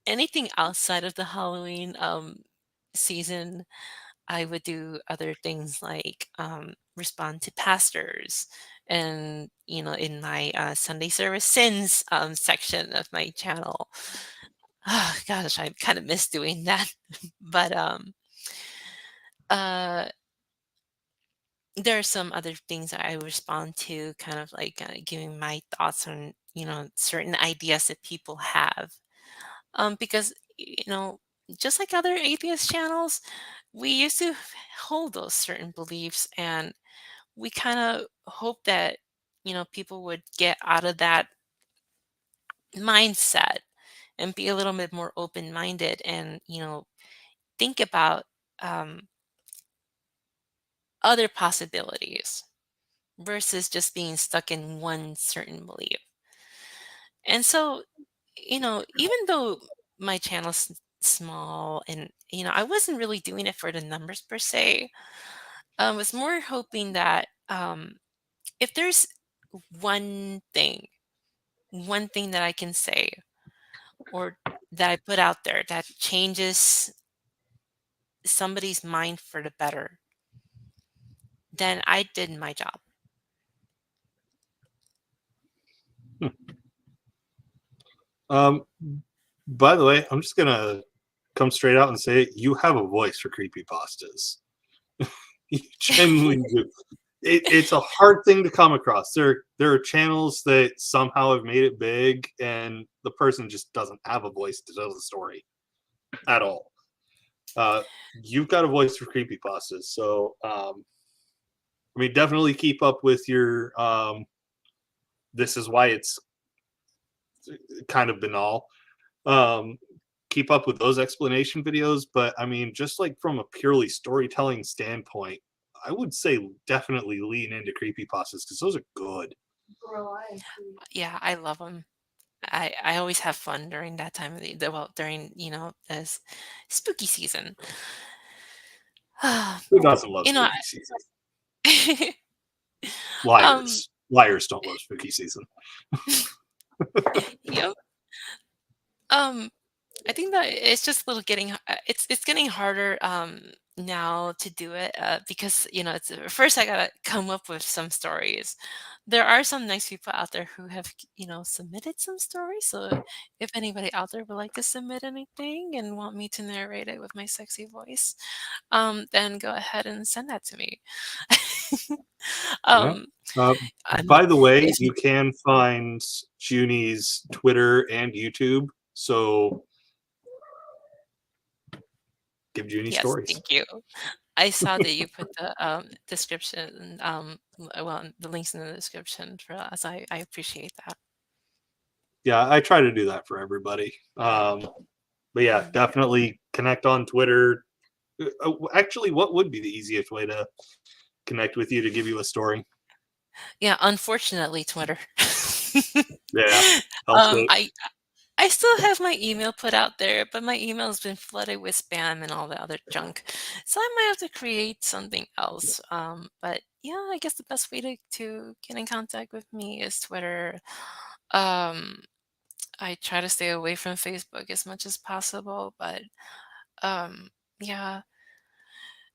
anything outside of the Halloween season, I would do other things like respond to pastors, and in my Sunday service sins section of my channel. Oh, gosh, I kind of miss doing that. But uh, there are some other things that I respond to, kind of like giving my thoughts on certain ideas that people have. Because just like other atheist channels, we used to hold those certain beliefs, and we kind of hope that people would get out of that mindset and be a little bit more open-minded, and think about um, other possibilities, versus just being stuck in one certain belief. And so, even though my channel's small, and I wasn't really doing it for the numbers per se, I was more hoping that if there's one thing, one thing that I can say, or that I put out there that changes somebody's mind for the better, then I did my job. Um, by the way, I'm just gonna come straight out and say you have a voice for creepypastas. You genuinely do. It's a hard thing to come across. There are channels that somehow have made it big, and the person just doesn't have a voice to tell the story. at all. You've got a voice for creepypastas, so I mean, definitely keep up with your. This is why it's kind of banal. Um, keep up with those explanation videos, but I mean, just like from a purely storytelling standpoint, I would say definitely lean into creepypastas because those are good. Bro, I agree. Yeah, I love them. I always have fun during that time of well, during, as spooky season. Who doesn't love You know, spooky season? um, Liars don't love spooky season. yep. Um, I think that it's just a little it's getting harder now to do it because it's first I gotta come up with some stories. There are some nice people out there who have submitted some stories. So if anybody out there would like to submit anything and want me to narrate it with my sexy voice, then go ahead and send that to me. Yeah. um, I mean, By the way, if you you can find Jyuni's Twitter and YouTube. So give Jyuni yes, stories. thank you. I saw that you put the description, well, the links in the description for us. I appreciate that. Yeah, I try to do that for everybody. But yeah, definitely connect on Twitter. Actually, what would be the easiest way to connect with you to give you a story? Yeah, unfortunately, Twitter. Yeah, helps it. I still have my email put out there, but my email has been flooded with spam and all the other junk. So I might have to create something else. But yeah, I guess the best way to get in contact with me is Twitter. Um, I try to stay away from Facebook as much as possible, but um, yeah,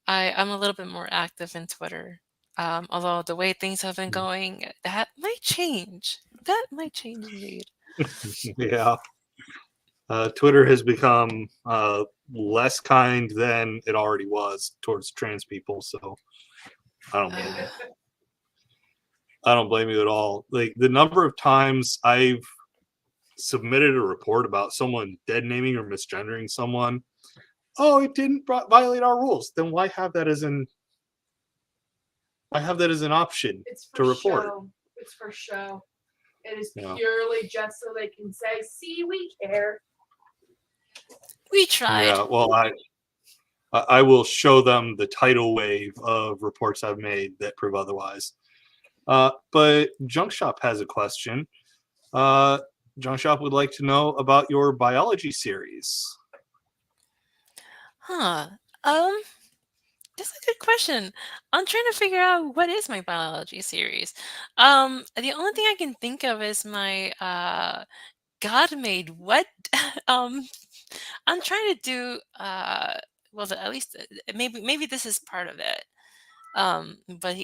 I'm a little bit more active in Twitter. Although the way things have been going, that might change. That might change indeed. Yeah. Twitter has become less kind than it already was towards trans people. So I don't blame you. I don't blame you at all. Like the number of times I've submitted a report about someone dead naming or misgendering someone. Oh, it didn't violate our rules. Then why have that as an option It's for to report? show. It's for show. It is Yeah. purely just so they can say, "See, we care." We tried. Yeah. Well, I will show them the tidal wave of reports I've made that prove otherwise. But Junk Shop has a question. Junk Shop would like to know about your biology series. Huh. Um, that's a good question. I'm trying to figure out what is my biology series. The only thing I can think of is my God made what? um, I'm trying to do well, at least maybe this is part of it. But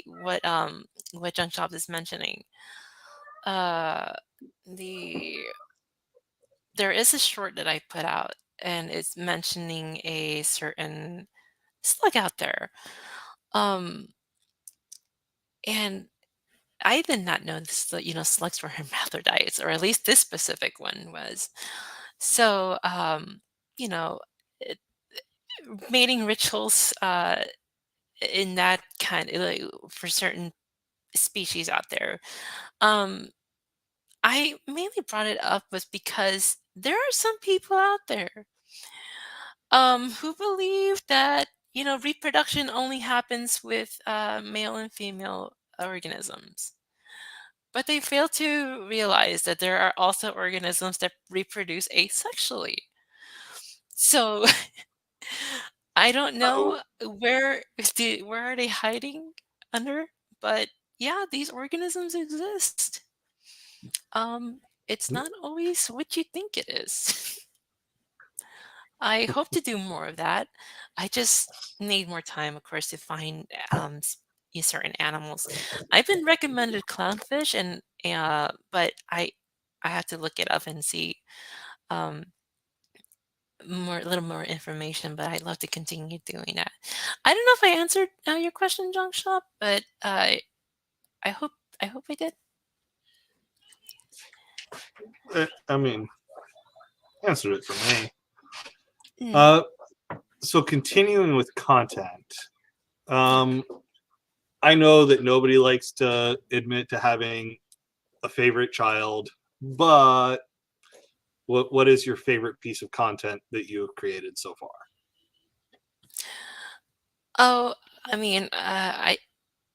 what Junk Shop is mentioning, uh, the there is a short that I put out, and it's mentioning a certain slug out there. Um, and I did not know this, that, slugs were hermaphrodites, or at least this specific one was. So, you know, it, mating rituals in that kind of like, for certain species out there. Um, I mainly brought it up was because there are some people out there who believe that reproduction only happens with male and female organisms, but they fail to realize that there are also organisms that reproduce asexually. So I don't Oh, know where are they hiding under, but yeah, these organisms exist. It's not always what you think it is. I hope to do more of that. I just need more time, of course, to find certain animals. I've been recommended clownfish, and but I have to look it up and see um, a little more information. But I'd love to continue doing that. I don't know if I answered your question, Junk Shop, but I hope I did. I mean, answered it for me. Mm. So continuing with content, I know that nobody likes to admit to having a favorite child, but what is your favorite piece of content that you have created so far? Oh, I mean,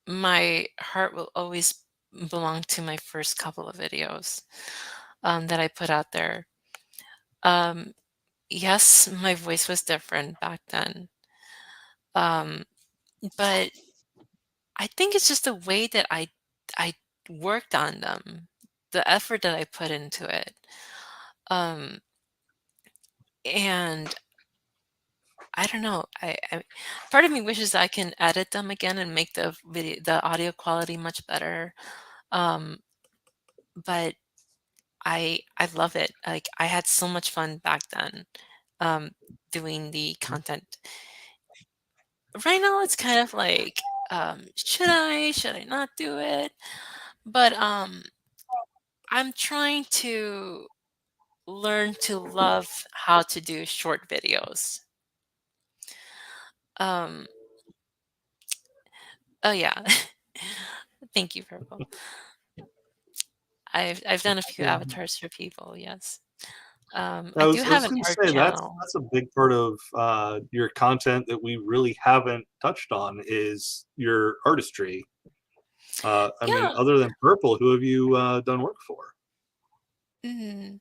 my heart will always belong to my first couple of videos that I put out there. Um, yes, my voice was different back then, um, but I think it's just the way that I worked on them, the effort that I put into it. Um, and I don't know. I part of me wishes I can edit them again and make the audio quality much better. Um, but I love it. Like I had so much fun back then, um, doing the content. Right now, it's kind of like, should I not do it? But I'm trying to learn to love how to do short videos. Um, oh yeah. Thank you, Purple. I've done a few Yeah. avatars for people, yes. I I do was, I have was an going to art say channel. that's a big part of your content that we really haven't touched on is your artistry. I mean, Yeah. other than Purple, who have you done work for? Mhm.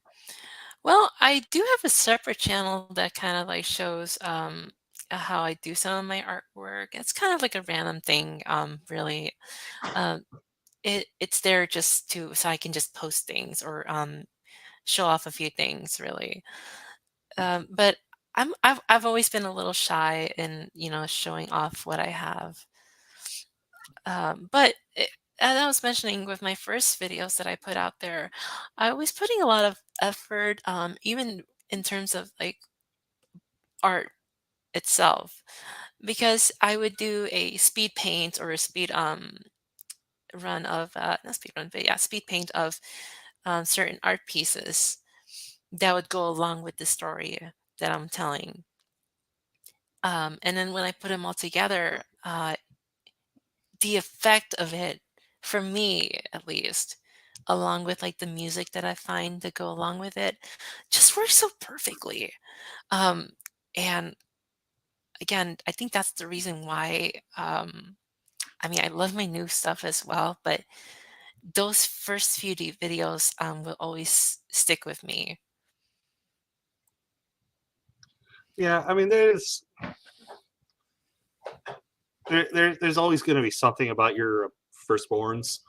Well, I do have a separate channel that kind of like shows how I do some of my artwork. It's kind of like a random thing, really. Um, it's there just to so I can just post things or show off a few things, really. But I've always been a little shy in showing off what I have. But as I was mentioning with my first videos that I put out there, I was putting a lot of effort, even in terms of like art itself, because I would do a speed paint or a speed run of not speed run, but yeah, speed paint of certain art pieces that would go along with the story that I'm telling. And then when I put them all together, the effect of it, for me at least, along with like the music that I find to go along with it, just works so perfectly. Um, and again, I think that's the reason why. I mean, I love my new stuff as well, but those first few videos will always stick with me. Yeah, I mean, there's always going to be something about your firstborns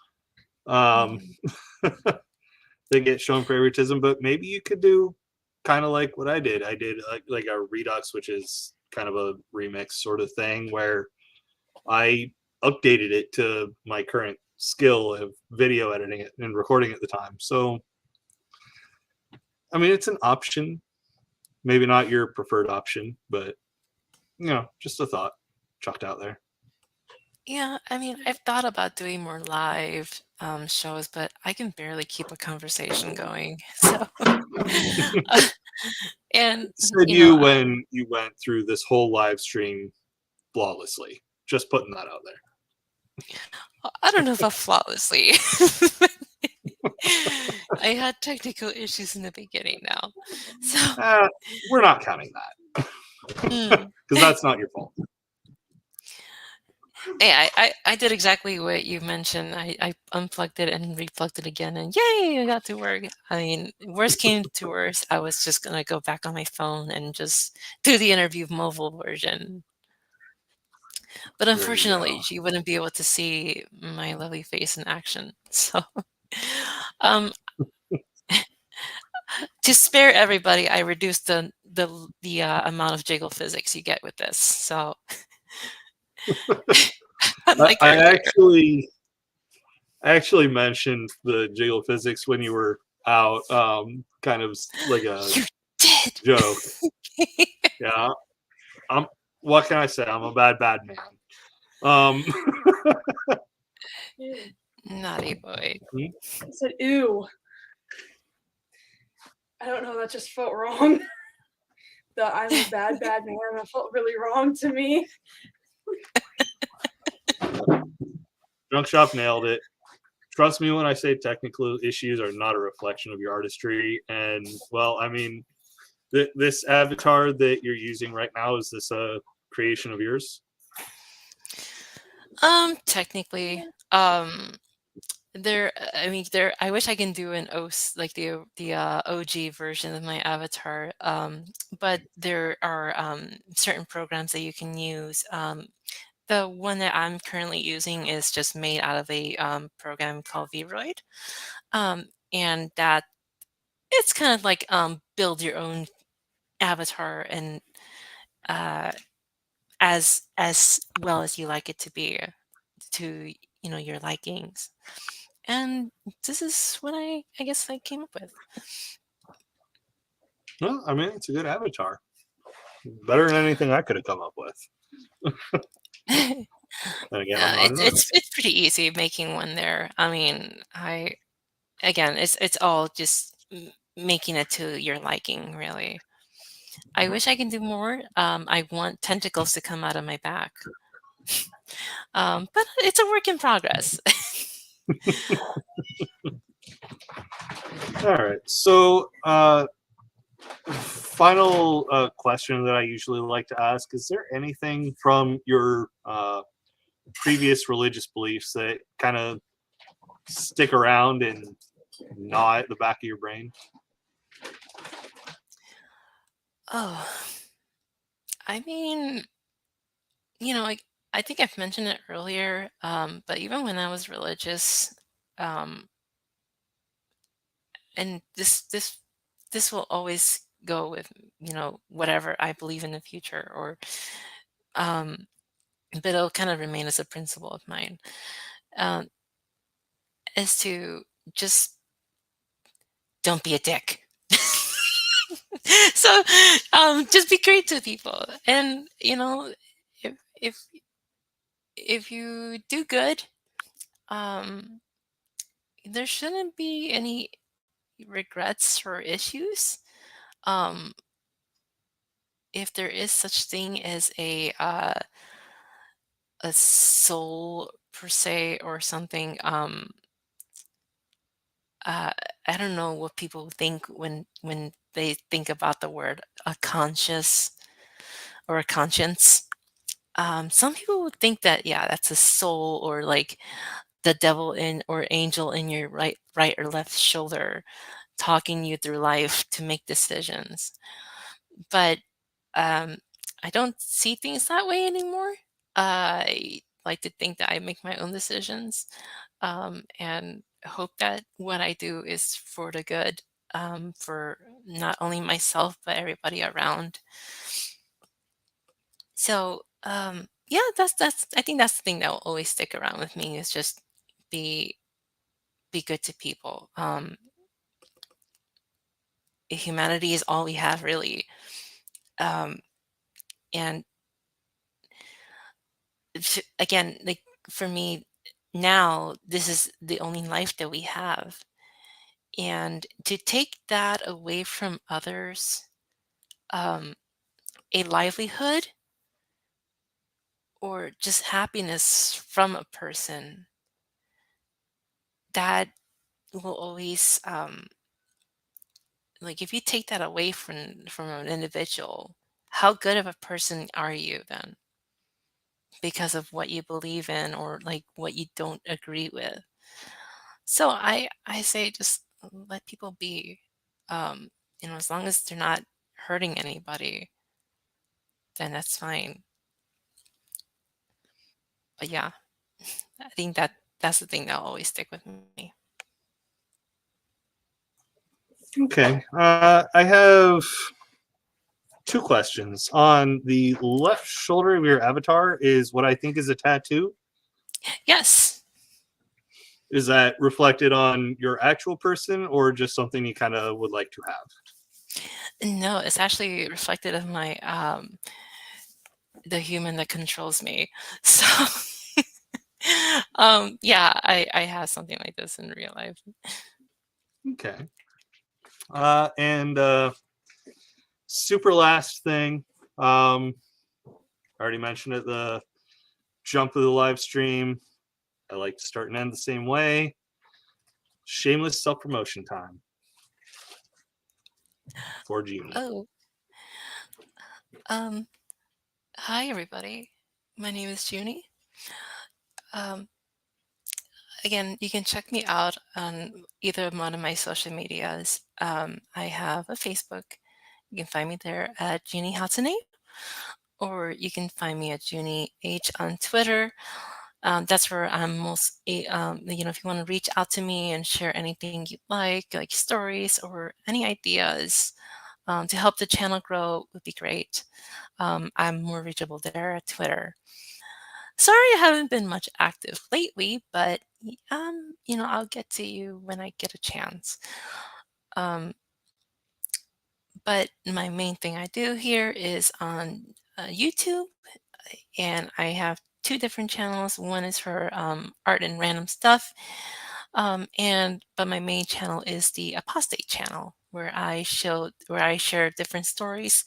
um, Mhm. that get shown favoritism, but maybe you could do kind of like what I did. I did like a Redux, which is kind of a remix sort of thing where I updated it to my current skill of video editing it and recording at the time. So, I mean, it's an option. Maybe not your preferred option, but just a thought chucked out there. Yeah, I mean, I've thought about doing more live shows, but I can barely keep a conversation going. So, and Said you when you went through this whole live stream flawlessly. Just putting that out there. I don't know if I flawlessly. I had technical issues in the beginning now. So, We're not counting that mm. because that's not your fault. Hey, I did exactly what you mentioned. I unplugged it and replugged it again, and yay, I got to work. I mean, worst came to worst, I was just gonna go back on my phone and just do the interview mobile version. But There you go. unfortunately, you wouldn't be able to see my lovely face in action. So, um, to spare everybody, I reduced the amount of jiggle physics you get with this. So, unlike I earlier, actually mentioned the jiggle physics when you were out, kind of like a you did. joke. Yeah, I'm. What can I say? I'm a bad man. Um, Naughty boy. I said, ew. I don't know, that just felt wrong. the I'm a bad man. That felt really wrong to me. Junk Shop nailed it. Trust me when I say technical issues are not a reflection of your artistry. And well, I mean, this avatar that you're using right now, is this a creation of yours? Technically, I wish I can do an like the OG version of my avatar. But there are certain programs that you can use. The one that I'm currently using is just made out of a program called Vroid, and that it's kind of like build your own avatar and as well as you like it to be to your likings. And this is what I guess I came up with. Well, I mean, it's a good avatar. Better than anything I could have come up with. And again, I'm not an artist. It's pretty easy making one there. I mean, it's all just making it to your liking, really. I wish I can do more. I want tentacles to come out of my back. But it's a work in progress. All right. So, final question that I usually like to ask: is there anything from your previous religious beliefs that kind of stick around and gnaw at the back of your brain? Oh, I mean, I think I've mentioned it earlier, but even when I was religious, um, and this will always go with whatever I believe in the future, or um, but it'll kind of remain as a principle of mine, um, is to just don't be a dick. So just be great to people, and if if if you do good, um, there shouldn't be any regrets or issues. Um, if there is such thing as a soul per se or something, uh, I don't know what people think when they think about the word a conscious or a conscience. Some people would think that, yeah, that's a soul, or like the devil in or angel in your right or left shoulder talking you through life to make decisions. But um, I don't see things that way anymore. I like to think that I make my own decisions, and hope that what I do is for the good, for not only myself but everybody around. So yeah, that's I think that's the thing that will always stick around with me, is just be be good to people. Humanity is all we have, really. Um, and again, like, for me now, this is the only life that we have, and to take that away from others, um, a livelihood or just happiness from a person, that will always, like, if you take that away from an individual, how good of a person are you then, because of what you believe in or like what you don't agree with? So I say just let people be. As long as they're not hurting anybody, then that's fine. But yeah, I think that's the thing that'll always stick with me. Okay. I have two questions. On the left shoulder of your avatar is what I think is a tattoo. Yes. Is that reflected on your actual person, or just something you kind of would like to have? No, it's actually reflected in my the human that controls me. So yeah, I have something like this in real life. super last thing. I already mentioned it, the jump of the live stream. I like to start and end the same way. Shameless self-promotion time for Jyuni. Oh, um, hi everybody. My name is Jyuni. Um, again, you can check me out on either one of my social medias. I have a Facebook. You can find me there at Jyuni Hatsune, or you can find me at Jyuni H on Twitter. That's where I'm most, if you want to reach out to me and share anything you'd like stories or any ideas to help the channel grow would be great. I'm more reachable there at Twitter. Sorry I haven't been much active lately, but I'll get to you when I get a chance. But my main thing I do here is on YouTube, and I have two different channels. One is for art and random stuff, but my main channel is the Apostate channel, where I share different stories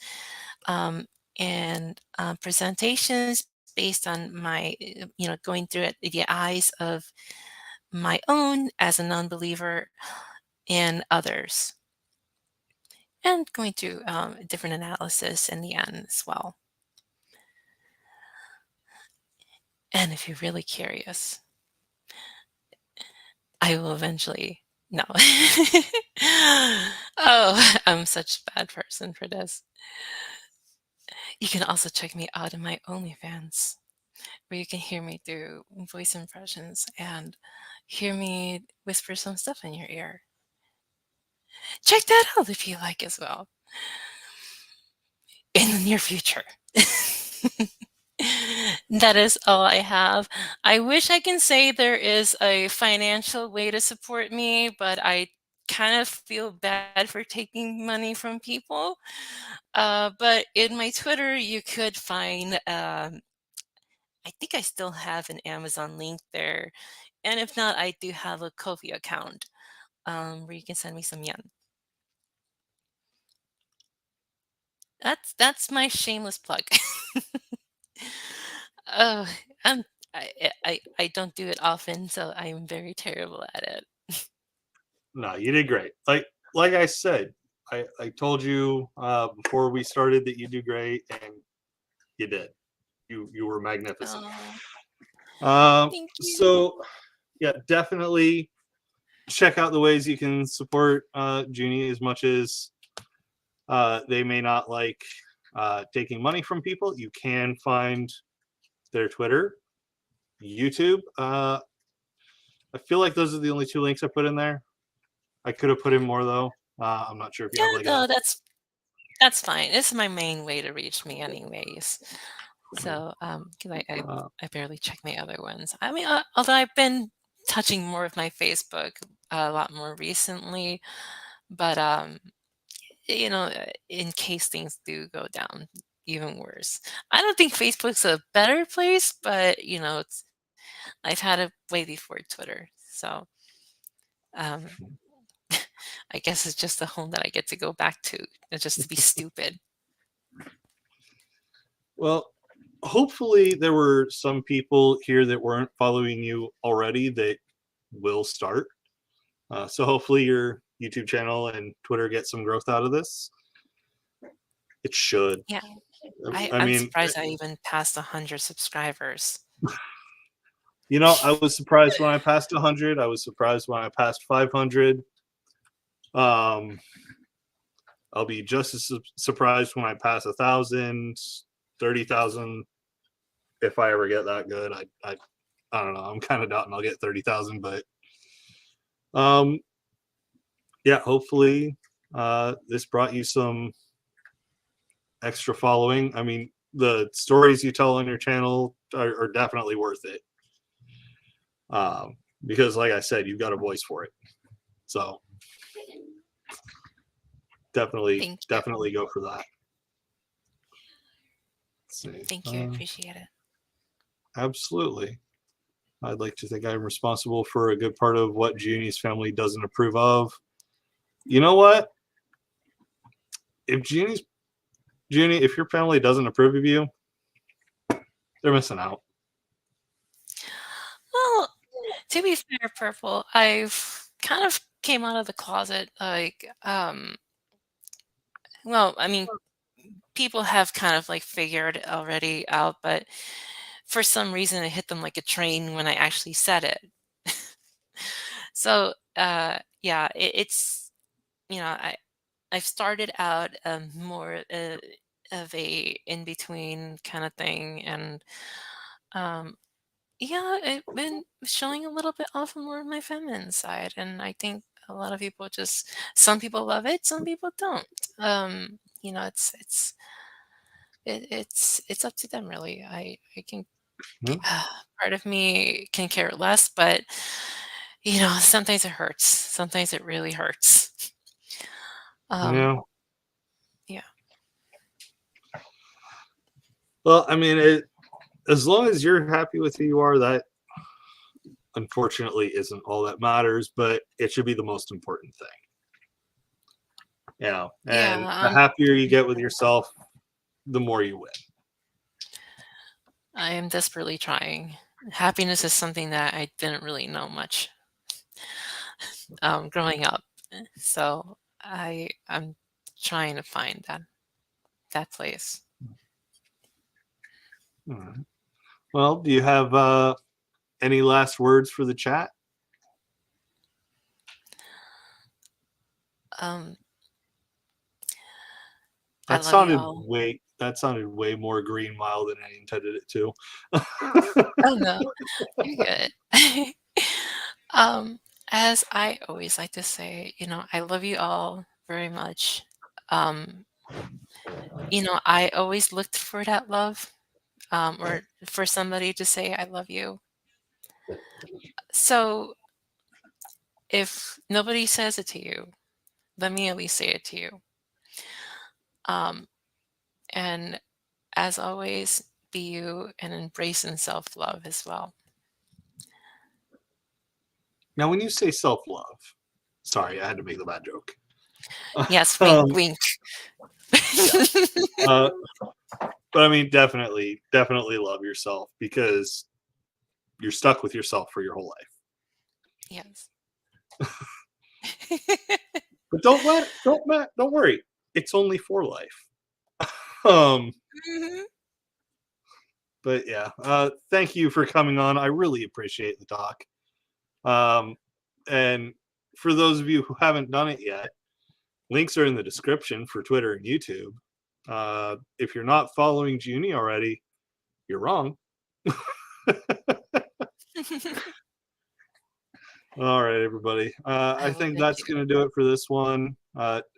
and presentations based on my, going through it the eyes of my own as a non-believer and others, and going through different analysis in the end as well. And if you're really curious, I will eventually. No. Oh, I'm such a bad person for this. You can also check me out in my OnlyFans, where you can hear me do voice impressions and hear me whisper some stuff in your ear. Check that out if you like as well. In the near future. That is all I have. I wish I can say there is a financial way to support me, but I kind of feel bad for taking money from people. But in my Twitter, you could find, I think I still have an Amazon link there. And if not, I do have a Ko-fi account where you can send me some yen. That's my shameless plug. Oh, I'm I don't do it often, so I'm very terrible at it. No, you did great. Like I said, I told you before we started that you do great, and you did. You were magnificent. Thank you. So yeah, definitely check out the ways you can support Jyuni, as much as they may not like taking money from people. You can find their Twitter, YouTube. I feel like those are the only two links I put in there. I could have put in more though. I'm not sure if you have like No, that's fine. It's my main way to reach me anyways. So, because I barely check my other ones. I mean, although I've been touching more of my Facebook a lot more recently, but in case things do go down even worse. I don't think Facebook's a better place, but I've had it way before Twitter, so um, I guess it's just a home that I get to go back to, just to be stupid. Well, hopefully there were some people here that weren't following you already that will start. So hopefully your YouTube channel and Twitter get some growth out of this. It should. Yeah, I I'm mean, surprised I even passed 100 subscribers. I was surprised when I passed 100. I was surprised when I passed 500. I'll be just as surprised when I pass 1,000, 30,000. If I ever get that good, I don't know. I'm kind of doubting I'll get 30,000, but yeah, hopefully this brought you some extra following. I mean, the stories you tell on your channel are definitely worth it. Because like I said, you've got a voice for it. So definitely go for that. Let's see. Thank you. I appreciate it. Absolutely. I'd like to think I'm responsible for a good part of what Jyuni's family doesn't approve of. You know what? If Jyuni's Jyuni, if your family doesn't approve of you, they're missing out. Well, to be fair, Purple, I've kind of came out of the closet like, well, I mean, people have kind of like figured it already out, but for some reason it hit them like a train when I actually said it. So, yeah, it's, I've started out more of a in between kind of thing, and um, yeah, I've been showing a little bit off more of my feminine side, and I think a lot of people just some people love it, some people don't. It's it's up to them really. I can Yeah. part of me can care less, but sometimes it hurts. Sometimes it really hurts. Um, Yeah. yeah. Well, I mean, as long as you're happy with who you are, that unfortunately isn't all that matters, but it should be the most important thing. Yeah, And the happier you get with yourself, the more you win. I am desperately trying. Happiness is something that I didn't really know much growing up. So I'm trying to find that place. All right. Well, do you have any last words for the chat? Um, I That love you sounded all. way more green mile than I intended it to. Oh no, you're good. um, as I always like to say, I love you all very much. Um, I always looked for that love, or for somebody to say I love you. So if nobody says it to you, let me at least say it to you. Um, and as always, be you and embrace in self-love as well. Now, when you say self-love, sorry, I had to make the bad joke. Yes, wink, Um, wink. yeah. Uh, but I mean, definitely love yourself, because you're stuck with yourself for your whole life. Yes. But don't worry. It's only for life. Um, Mhm. but yeah, thank you for coming on. I really appreciate the talk. And for those of you who haven't done it yet, links are in the description for Twitter and YouTube. If you're not following Jyuni already, you're wrong. All right, everybody. I I will think thank that's you. going to do it for this one.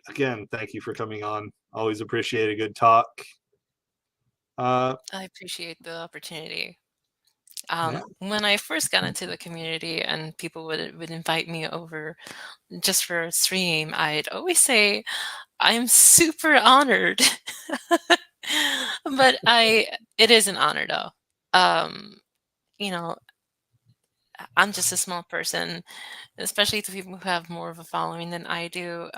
Again, thank you for coming on. Always appreciate a good talk. I appreciate the opportunity. Yeah. When I first got into the community and people would invite me over just for a stream, I'd always say, I'm super honored. But it is an honor though. Um, you know, I'm just a small person, especially to people who have more of a following than I do.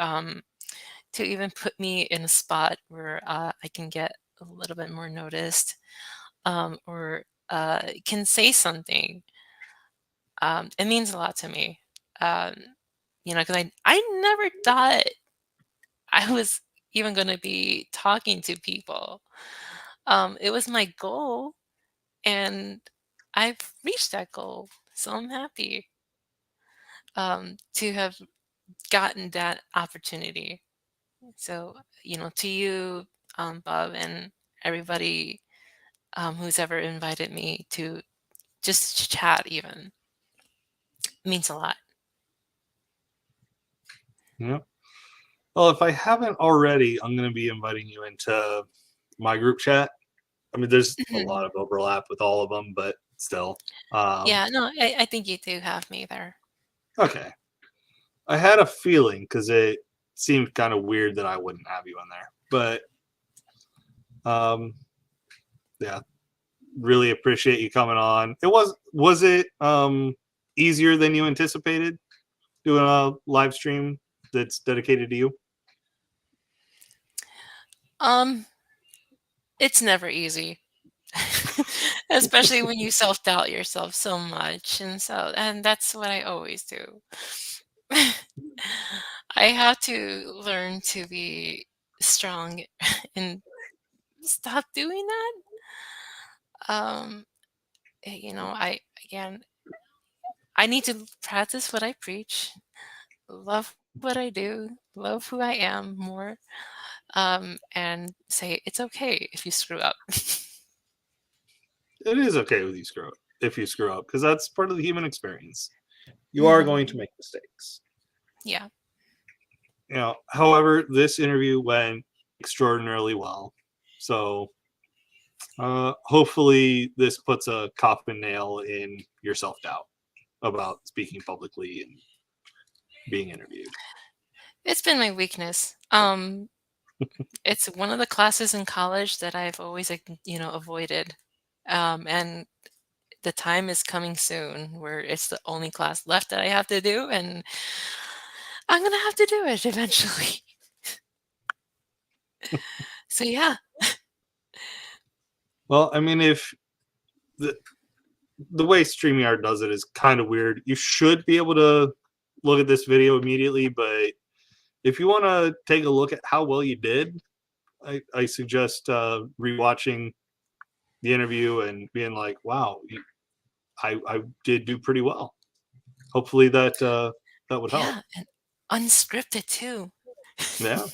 To even put me in a spot where I can get a little bit more noticed, or can say something, it means a lot to me. Um, because I never thought I was even going to be talking to people. It was my goal, and I've reached that goal. So I'm happy to have gotten that opportunity. So, to you, Bob, and everybody who's ever invited me to just chat, even means a lot. Yeah. Well, if I haven't already, I'm going to be inviting you into my group chat. I mean, there's a Mhm. lot of overlap with all of them, but still. Yeah, no, I think you do have me there. Okay. I had a feeling, because it seemed kind of weird that I wouldn't have you in there. But yeah, really appreciate you coming on. Was it easier than you anticipated doing a live stream that's dedicated to you? Um, It's never easy. Especially when you self-doubt yourself so much, and that's what I always do. I have to learn to be strong and stop doing that. Um, I again, I need to practice what I preach, love what I do, love who I am more, and say it's okay if you screw up. It is okay with you screw up if you screw up, because that's part of the human experience. You are going Mhm. to make mistakes. Yeah. However, this interview went extraordinarily well. So hopefully this puts a coffin nail in your self-doubt about speaking publicly and being interviewed. It's been my weakness. It's one of the classes in college that I've always, avoided. And the time is coming soon where it's the only class left that I have to do, and I'm gonna have to do it eventually. So yeah. Well, I mean, if the way StreamYard does it is kind of weird. You should be able to look at this video immediately, but if you want to take a look at how well you did, I suggest rewatching the interview and being like, wow, I did do pretty well. Hopefully that would help. Yeah, and unscripted too. Yeah.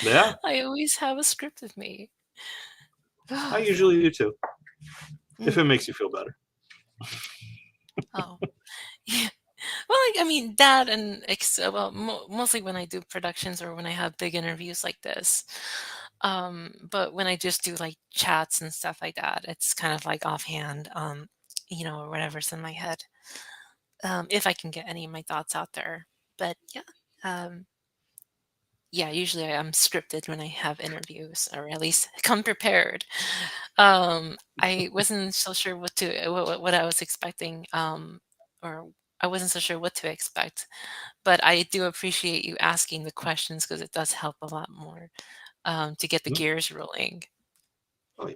Yeah. I always have a script with me. I usually do too, if it Mm. makes you feel better. Oh, yeah. Well, I mean, that and well, mostly when I do productions or when I have big interviews like this. But when I just do like chats and stuff like that, it's kind of like offhand, or whatever's in my head. If I can get any of my thoughts out there. But yeah, um, yeah, usually I'm scripted when I have interviews, or at least come prepared. I wasn't so sure what I was expecting, or I wasn't so sure what to expect. But I do appreciate you asking the questions because it does help a lot more to get the Mhm. gears rolling. Oh, yeah.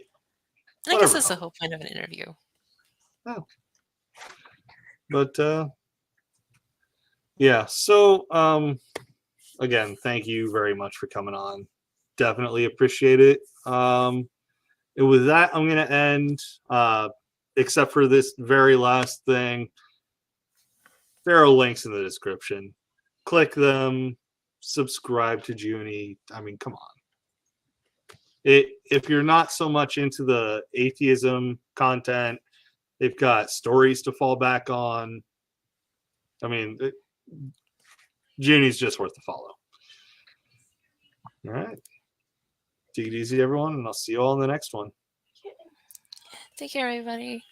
And I guess Whatever that's the helps. whole point of an interview. Oh. But yeah, so again, thank you very much for coming on. Definitely appreciate it. And with that, I'm going to end, except for this very last thing. There are links in the description. Click them, subscribe to Jyuni. I mean, come on. If you're not so much into the atheism content, they've got stories to fall back on. I mean, Jyuni's just worth the follow. All right. Take it easy, everyone, and I'll see you all in the next one. Take care, everybody.